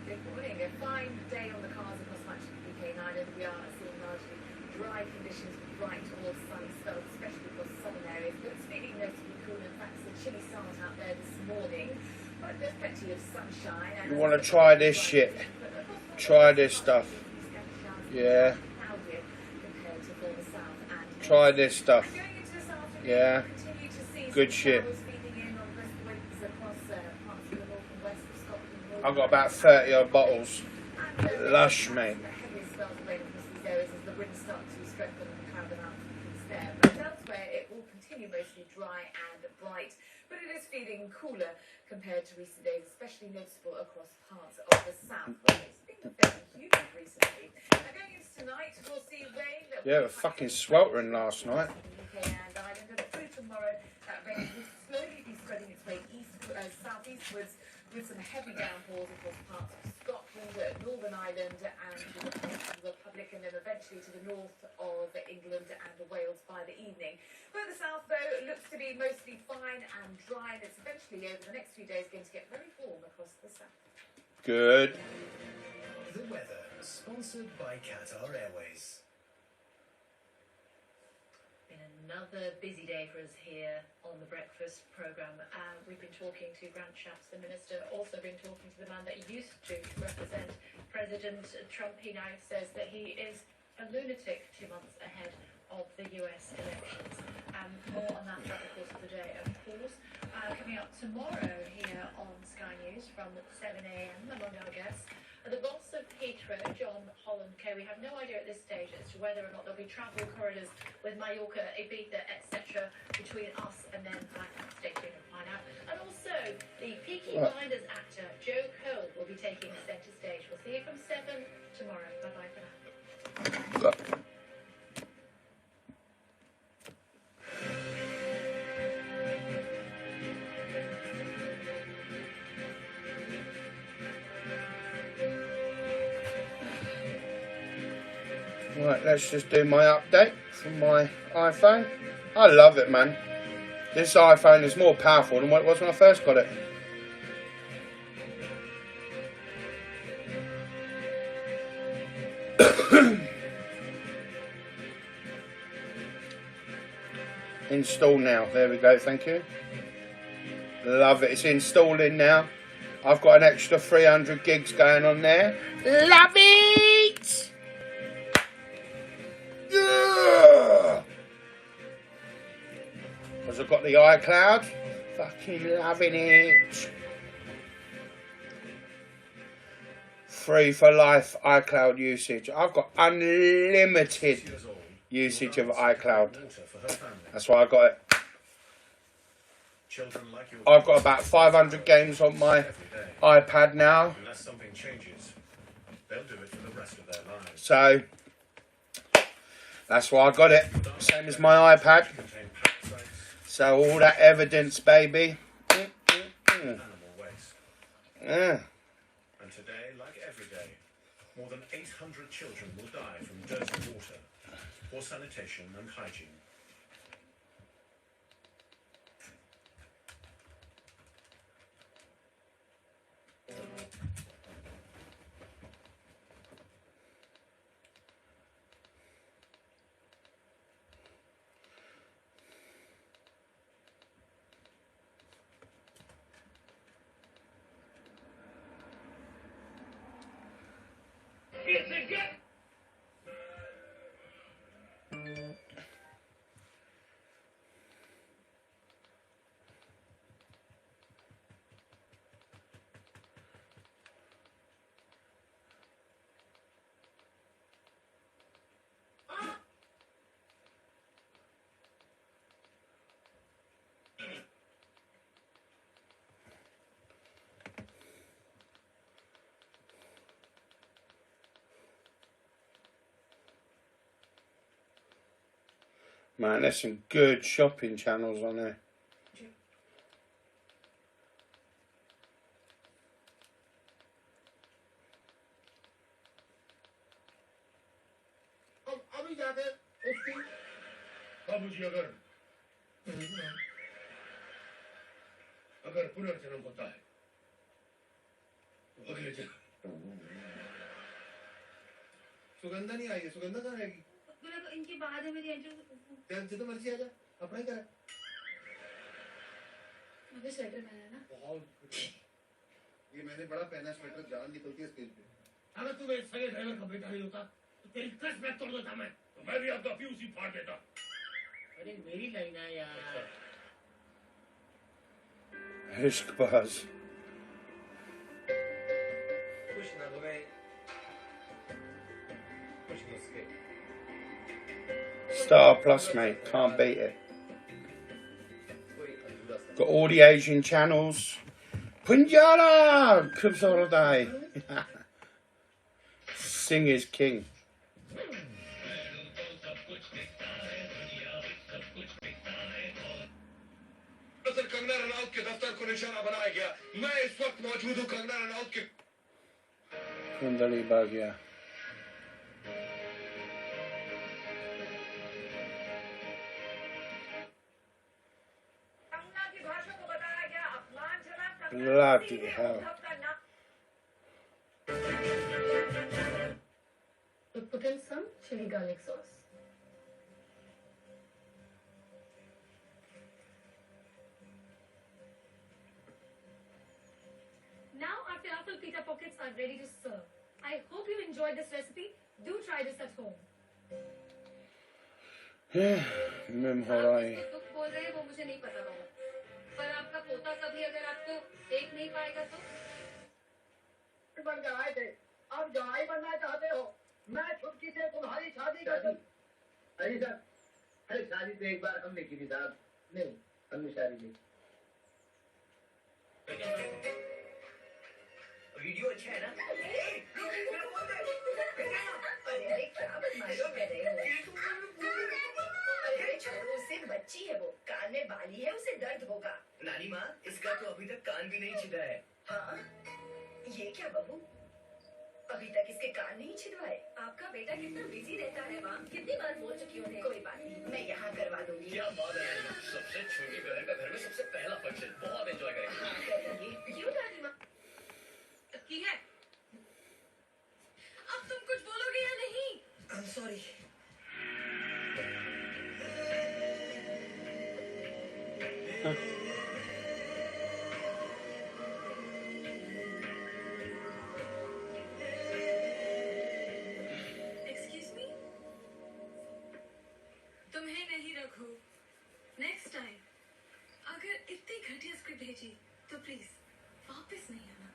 Good morning. A fine day on the cars across much of the UK and Ireland. We are seeing largely dry conditions, bright or sunny spells, especially across southern areas. But it's feeling noticeably cool. In fact, it's a chilly start out there this morning. But there's plenty of sunshine. You want to try this shit? Try this stuff. Yeah. Try this stuff. Yeah. Good shit. I've got about 30 odd bottles. Lush, mate. Elsewhere, it will continue mostly dry and bright, but it is feeling cooler compared to recent days, especially noticeable across parts of the south, where it's been very humid recently. Now, going into tonight, we'll see rain. Yeah, the fucking sweltering last night. UK and Ireland, and through tomorrow, that rain will slowly be spreading its way southeastwards, with some heavy downpours across parts of Scotland, Northern Ireland, and the Republic, and then eventually to the north of England and Wales by the evening. Further south, though, it looks to be mostly fine and dry, and it's eventually over the next few days going to get very warm across the south. Good. The weather sponsored by Qatar Airways. Been another busy day for us here on the breakfast programme. We've been talking to Grant Shapps, the minister, also been talking to the man that used to represent President Trump. He now says that he is a lunatic 2 months ahead of the US elections. More on that throughout the course of the day, of course. Coming up tomorrow here on Sky News from 7 a.m, among our guests, the boss of Heathrow, John Holland Co. We have no idea at this stage as to whether or not there'll be travel corridors with Mallorca, Ibiza, etc. between us and then find out. Stay tuned and find out. And also, the Peaky Blinders actor Joe Cole will be taking centre stage. We'll see you from 7 tomorrow. Bye-bye for now. Right, let's just do my update from my iPhone. I love it, man. This iPhone is more powerful than what it was when I first got it. Install now. There we go, thank you. Love it. It's installing now. I've got an extra 300 gigs going on there. Love it! Yeah! Because I've got the iCloud. Fucking loving it. Free for life iCloud usage. I've got unlimited usage of iCloud. That's why I got it. I've got about 500 games on my iPad now. Unless something changes, they'll do it for the rest of their lives. So that's why I got it. Same as my iPad. So all that evidence, baby. Animal waste. Yeah. And today, like every day, more than 800 children will die from dirty water, poor sanitation and hygiene. Man, there's some good shopping channels on there. अभी जाके उसकी बाबूजी अगर पुनर्जन्म होता है तो अगले जन्म सुगंधा नहीं आई है सुगंधा कहाँ रहेगी इनके बाद है मेरी एंट्री जितना मर्जी आ जा अपना ही कर मुझे स्वेटर पहना ना बहुत ये मैंने बड़ा पहना स्वेटर जान निकलती है स्टेज पे अगर तू मेरे सगे ड्राइवर का बेटा नहीं होता तो तेरी कस मैं तोड़ देता मैं तो मैं भी आपका फ्यूज ही फाड़ देता अरे मेरी लाइन है यार इश्कबाज कुछ ना तुम्हें कुछ नुस्खे Star Plus, mate. Can't beat it. कोई अधूरा सा Got all the Asian channels. Punjara! Clubs all day. Sing is king. Sir Kangana Ranaut के दफ्तर को निशाना बनाया गया मैं इस वक्त मौजूद हूँ कंगना रनौत के Kundali Bhagya. कंगना की भाषा को बताया गया अपमान चला Bloody hell. Put in some chili garlic sauce. Now our falafel pita pockets are ready to serve. I hope you enjoyed this recipe. Do try this at home. Mim Harai. तो बोल रहे हैं वो मुझे नहीं पता होगा पर आपका पोता कभी अगर आपको देख नहीं पाएगा तो बन के आए थे अब जवाई बनना चाहते हो मैं छुटकी से तुम्हारी शादी कर दूं अरे सर अरे शादी तो एक बार हमने की थी साहब नहीं हमने शादी की वीडियो अच्छा है ना अरे क्या बदमाशी कर रहे हो अरे छोड़ो उसे बच्ची है वो कान में बाली है उसे दर्द होगा नानी माँ इसका तो अभी तक कान भी नहीं छिदा है हाँ ये क्या बहू अभी तक इसके कान नहीं छिदवाए आपका बेटा कितना बिजी रहता है माँ कितनी बार बोल चुकी हूँ कोई बात नहीं मैं यहाँ करवा दूंगी क्या बात है सबसे छोटी बहन का घर में सबसे पहला फंक्शन बहुत एंजॉय करेंगे क्यों नानी माँ की है अब तुम कुछ बोलोगे या नहीं सॉरी एक्सक्यूज मी तुम्हें नहीं रखू नेक्स्ट टाइम अगर इतनी घटिया स्क्रिप्ट भेजी तो प्लीज वापस नहीं आना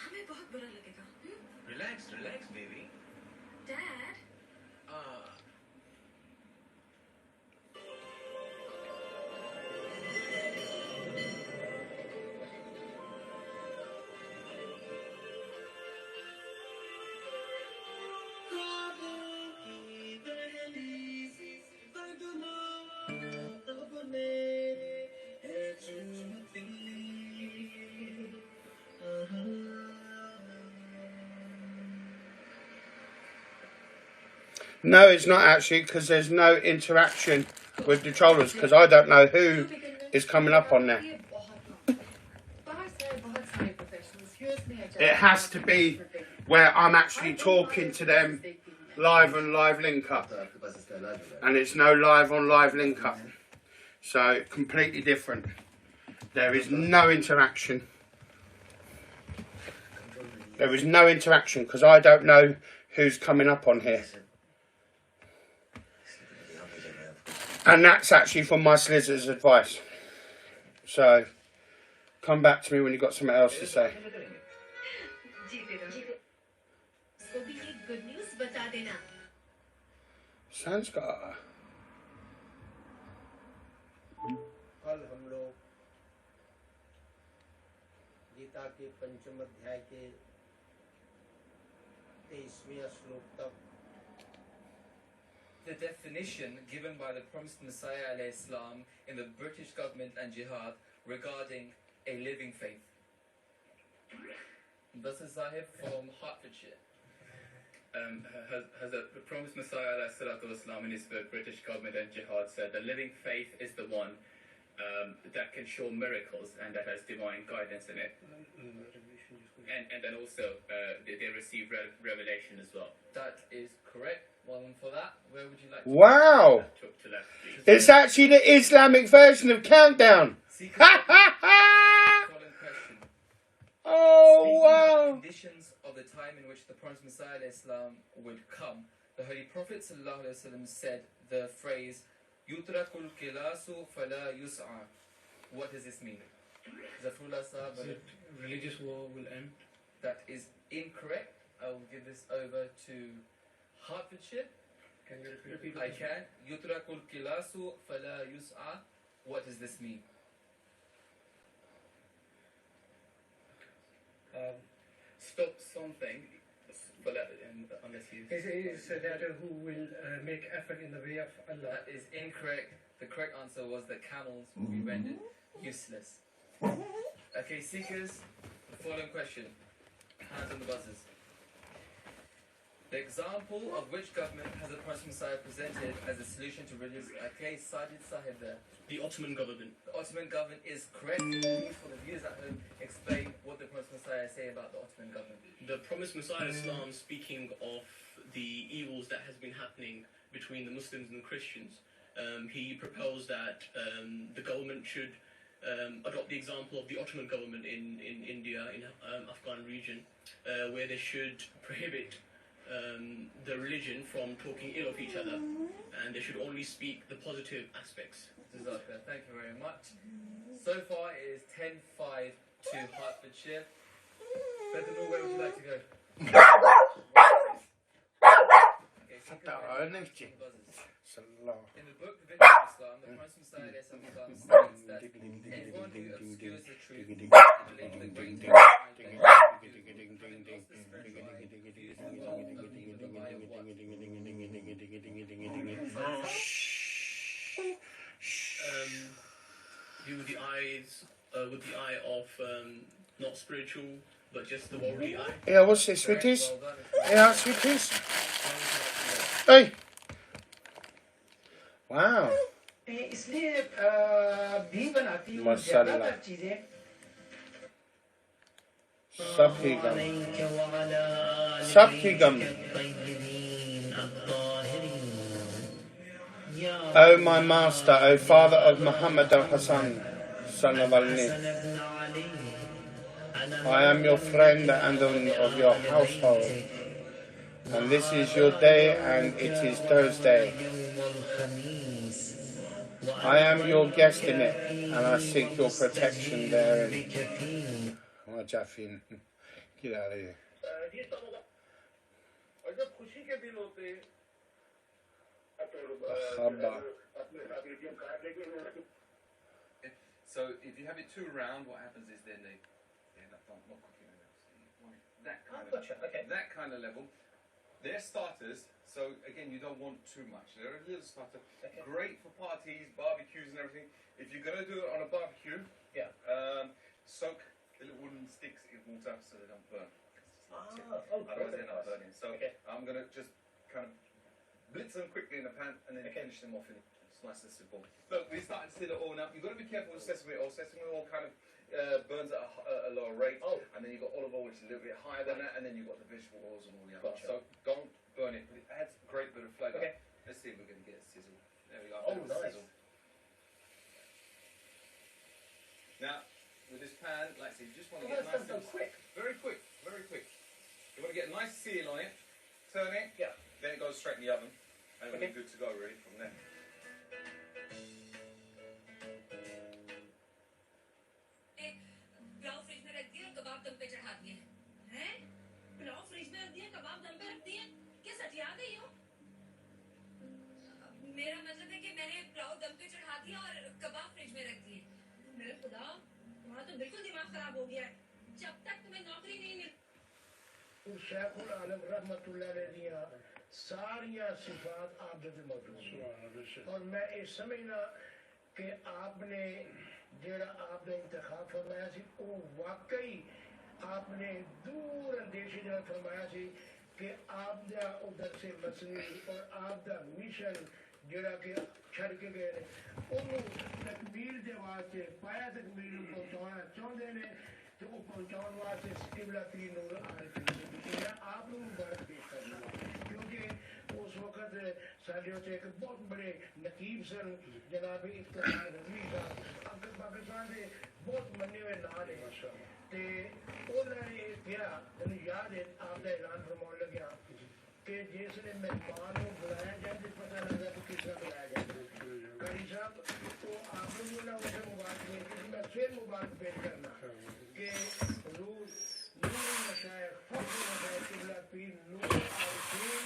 हमें बहुत बुरा लगेगा relax relax baby dad No, it's not actually, because there's no interaction with the trollers, because I don't know who is coming up on there. It has to be where I'm actually talking to them live on live link up, and it's no live on live link up, so completely different. There is no interaction. There is no interaction because I don't know who's coming up on here. And that's actually from my solicitor's advice. So, come back to me when you've got something else to say. Sanskar. कल हम लोग गीता के पंचम अध्याय के 23वें श्लोक तक the definition given by the promised Messiah alayhi salam in the British government and jihad regarding a living faith? This is Zahib from Hertfordshire. Has the promised Messiah alayhi salatu wasalam in his British government and jihad said the living faith is the one that can show miracles and that has divine guidance in it. And then also they receive revelation as well. That is correct. Well done for that. Where would you like to Wow! To that. It's actually the Islamic version of Countdown. Ha ha ha! Following question. Oh Speaking of wow! the conditions of the time in which the Promised Messiah alayhi salam would come, the Holy Prophet sallallahu alaihi wasallam said the phrase "Yutrakul kilasu fala yus'a." What does this mean? Zafrullah Sahab. Religious war will end. That is incorrect. I will give this over to Hertfordshire. Can you repeat? I can. Yutrakul kilasu fala yus'a. What does this mean? Stop something unless you. Is that who will make effort in the way of Allah? That is incorrect. The correct answer was that camels will be rendered useless. Okay, seekers, the following question. Hands on the buzzers. The example of which government has the Promised Messiah presented as a solution to religious... Okay, Sajid Sahib there. The Ottoman government. The Ottoman government is correct. Please, for the viewers at home, explain what the Promised Messiah say about the Ottoman government. The promised Messiah Islam, speaking of the evils that has been happening between the Muslims and the Christians, he proposed that the government should adopt the example of the Ottoman government in India, in Afghan region, where they should prohibit the religion from talking ill of each other, and they should only speak the positive aspects. Jazakallah, thank you very much. So far it is 10-5 to Hertfordshire. Better where would you like to go? Okay, in the book The Victory of Islam, the Prophet states that anyone who obscures the truth and believes the great things with the eye of not spiritual, but just the worldly eye. Yeah, what's this, sweeties? Yeah, sweeties. Hey! Wow. इसलिए भी बनाती हूँ मसाला। ज़्यादातर चीजें सबकी गम सबकी गम O my master, O father of Muhammad al-Hassan, son of Ali, I am your friend and of your household, and this is your day and it is Thursday. I am your guest in it, and I seek your protection therein. Oh, Jaffin, get out of here. So if you have it too round, what happens is then they end up not cooking enough. So you want that kind of that kind of level. They're starters, so again you don't want too much. They're a little starter. Great for parties, barbecues and everything. If you're gonna do it on a barbecue, soak the little wooden sticks in water so they don't burn. Otherwise they're not burning. So I'm gonna just kind of blitz them quickly in the pan and then finish them off in it's nice and simple. Look, we're starting to see the oil now. You've got to be careful with sesame oil. Sesame oil kind of burns at a lower rate. And then you've got olive oil, which is a little bit higher than that. And then you've got the vegetable oils and all the other. So don't burn it. But it adds a great bit of flavour. Let's see if we're going to get a sizzle. There we go. Nice. Sizzle. Now, with this pan, like I said, you just want to get nice and quick. Very quick. Very quick. You want to get a nice seal on it. Turn it. Then it goes straight in the oven. And we're good to go really from there. Pulao fridge में रख दिया कबाब दम पे चढ़ा दिए हैं pulao fridge में रख दिया कबाब दम पे रख दिए क्या सटिया गई हो मेरा मतलब है कि मैंने पुलाव दम पे चढ़ा दिया और कबाब फ्रिज में रख दिए मेरे खुदा तुम्हारा तो बिल्कुल दिमाग खराब हो गया है जब तक तुम्हें नौकरी नहीं मिल शेखुल आलम रहमतुल्लाह अलैह सारियां सिफात आप में मौजूद हैं और मैं ये समझना कि आपने जेड़ा आपने इंतखाब फरमाया सी वो वाकई आपने दूर अंदेशे जरा फरमाया सी कि आप दा उधर से मसली और आप दा मिशन जेड़ा कि छड़ के गए ने ओनू तकमील दे वास्ते पाया तकमील नूं पहुंचाना चाहुंदे ने ते वो पहुंचाउण वास्ते किबला पीर नूर आरिफीन जेड़ा आप नूं मुबारक पेश करना क्योंकि उस वक्त साढ़े उत्ते एक बहुत बड़े नकीब सन जनाब इफ्तिखार रजवी साहब पाकिस्तान के बहुत मन्ने हुए नाम है ते उन्होंने क्या मैंने याद है आपका ऐलान फरमाउण लग्या कि जिसने मेहमान को बुलाया जाए तो पता लगता कि किस तरह बुलाया जाए कारी साहब तो आपने ना उसे मुबारक पेश मैं फिर मुबारक पेश करना कि नूर मशाइख फख्र मशाइख किबला पीर नूर आरिफीन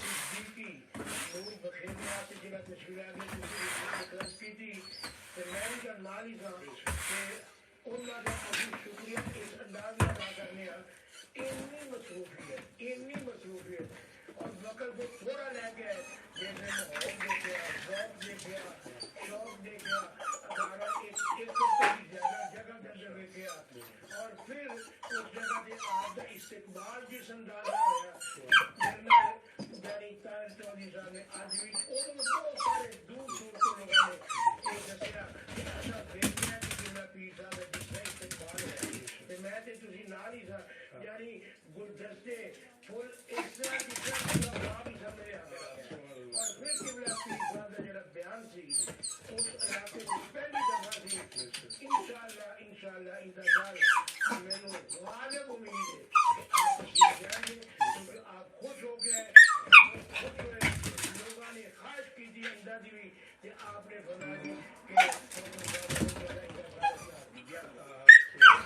सिद्दीकी नूर बखेरिया से जिला तशकील आगे क्लब की थी तो मैं इनका नाल ही था कि उन्होंने अभी शुक्रिया इस अंदाज में अदा करने इन्नी मसरूफियत और वक्त को थोड़ा ले गया जैसे माहौल देखा जॉब देखा शौक देखा अदारा एक ज्यादा जगह के अंदर देखा और फिर उस जगह के आपका इस्तेकबाल जिस अंदाज में होया यानी तार चौधरी साहब ने आज भी बहुत सारे दूर दूर के लोगों ने ये दसिया कि ऐसा देखना कि जिन्ना पीर साहब का जिसका इस्तेकबाल है तो मैं तो तुझी नाल ही था यानी गुलदस्ते फुल इस तरह की बात ही समझ आ गया और फिर किबला पीर साहब का जरा बयान सी उस इलाके में पहली दफा सी इंशाअल्लाह इंतजार मैंने वाजिब उम्मीद है कि आप तशरीफ जाएंगे क्योंकि आप खुश हो गए लोगों ने ख्वाहिश की थी अंदाजी हुई कि आपने फरमाया कि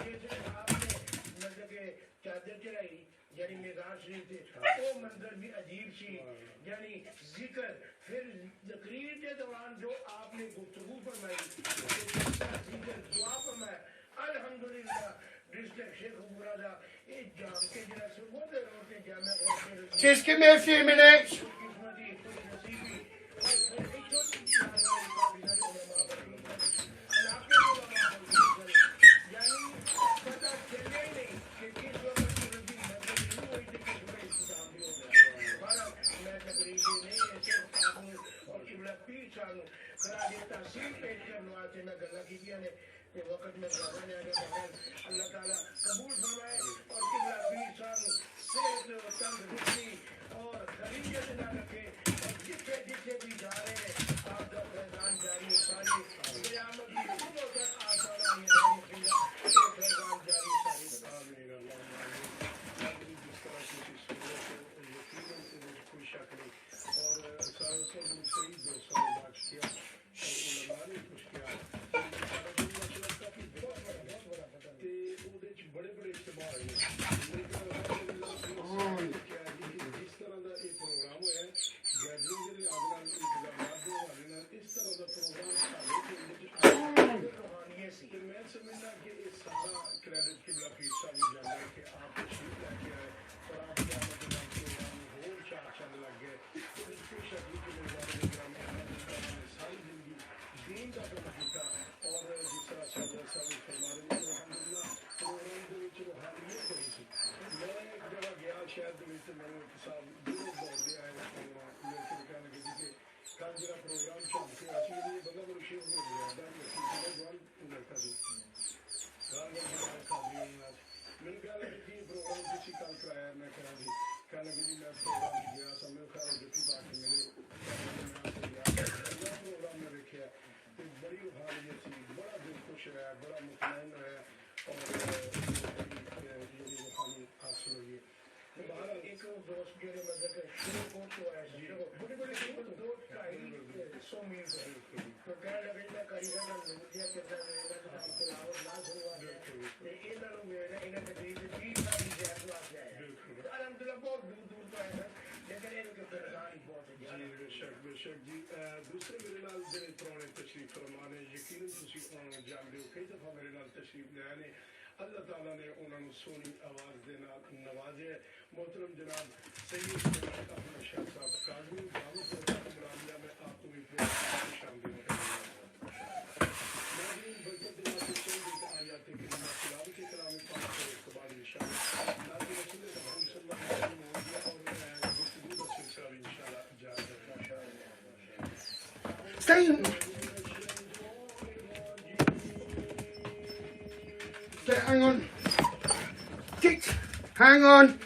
आपने मतलब के चादर चढ़ाई यानी मेज़ार शरीफ से वो मंजर भी अजीब सी यानी जिक्र फिर तकरीर के दौरान जो आपने गुफ्तगू फरमाई जिक्र दुआ फरमाया अल्हम्दुलिल्लाह डिस्ट्रिक्ट शेख मुरादा ये जाम के जरा से वो दे रोते जामे Just give me a few minutes. वक्त में अल्लाह ताला कबूल फरमाए और किबला पीर साहब सेहत और तंदुरुस्ती और खलीजत ना रखे और जिथे जिथे भी जा रहे हैं आपका फैजान जारी सारी क़यामत की सुबह तक आसान ये खिला ये फैजान जारी सारी आमीन अल्लाह जिस तरह की सूरत यकीनन से कोई शक नहीं और सारे सही दोस्तों ने बात किया और उलमा ने कुछ किया बड़े बड़े इस्तेमाल जिस तरह का एक प्रोग्राम है गैदरिंग के आदमी इंतजाम इस तरह का प्रोग्राम तो मैं समझना कि ये सारा क्रेडिट किबला पीर साहब ने जाना है कि आप तशरीफ लेके आए और आप क्या मतलब प्रोग्राम होर चार चंद लग गए तो इसके शक्ल के सारी जिंदगी दीन का काम किया और जिस तरह सदर साहब फरमा रहे हैं अल्हम्दुलिल्लाह प्रोग्राम के विच रूहानियत बड़ी सी मैं एक जगह गया शहर के विच मैंने साहब दूर दौड़ गया है प्रोग्राम मेरे को कहने लगे कि कल जरा प्रोग्राम चल के अच्छी ये बंदा मेरे शेर हो गया जवान लगता थी मैंने कहा लगे कि प्रोग्राम किसी कल कराया मैं कहा जी कहने लगे जी मैं प्रोग्राम गया सब मेरे ख्याल जफ्फी पार्टी मेरे प्रोग्राम में देखा तो बड़ी रूहानियत थी बड़ा दिल खुश रहा बड़ा मुतमईन रहा और रूहानी हासिल हुई बहरहाल एक दोस्त जो मतलब शुरू को तो आया बड़े बड़े दोस्त का ही 100 मील तो कहने लगे मैं कारीगर का नूरिया करता मेरा तो तिलावत ना सुनवा दे ये लोग मेरे इन्हें तकरीब 20 साल की जैत आ जाए अल्हम्दुलिल्लाह बहुत दूर दूर तो आए लेकिन इनके फरमान ही बहुत है जी बेशक जी दूसरे मेरे नाल जेडे पुराने तशरीफ फरमाने यकीनन तुसी जानदे हो कई दफा मेरे नाल तशरीफ ले आए ने अल्लाह ताला ने उन्होंने सोनी आवाज़ दे नाल नवाजे मोहतरम जनाब सैयद अहमद शाह साहब काजमी दावत और मुरादिया में आपको भी शामिल हैं नाज़रीन बरकत दुआ से चंद आयत करीमा तिलावत के कलाम पाक को इसके बाद इंशाअल्लाह नाज़रीन रसूल अकरम सल्लल्लाहु अलैहि वसल्लम और गुफ्तगू का सिलसिला भी इंशाअल्लाह जारी रहेगा Hang on. Hang on.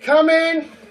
Come in.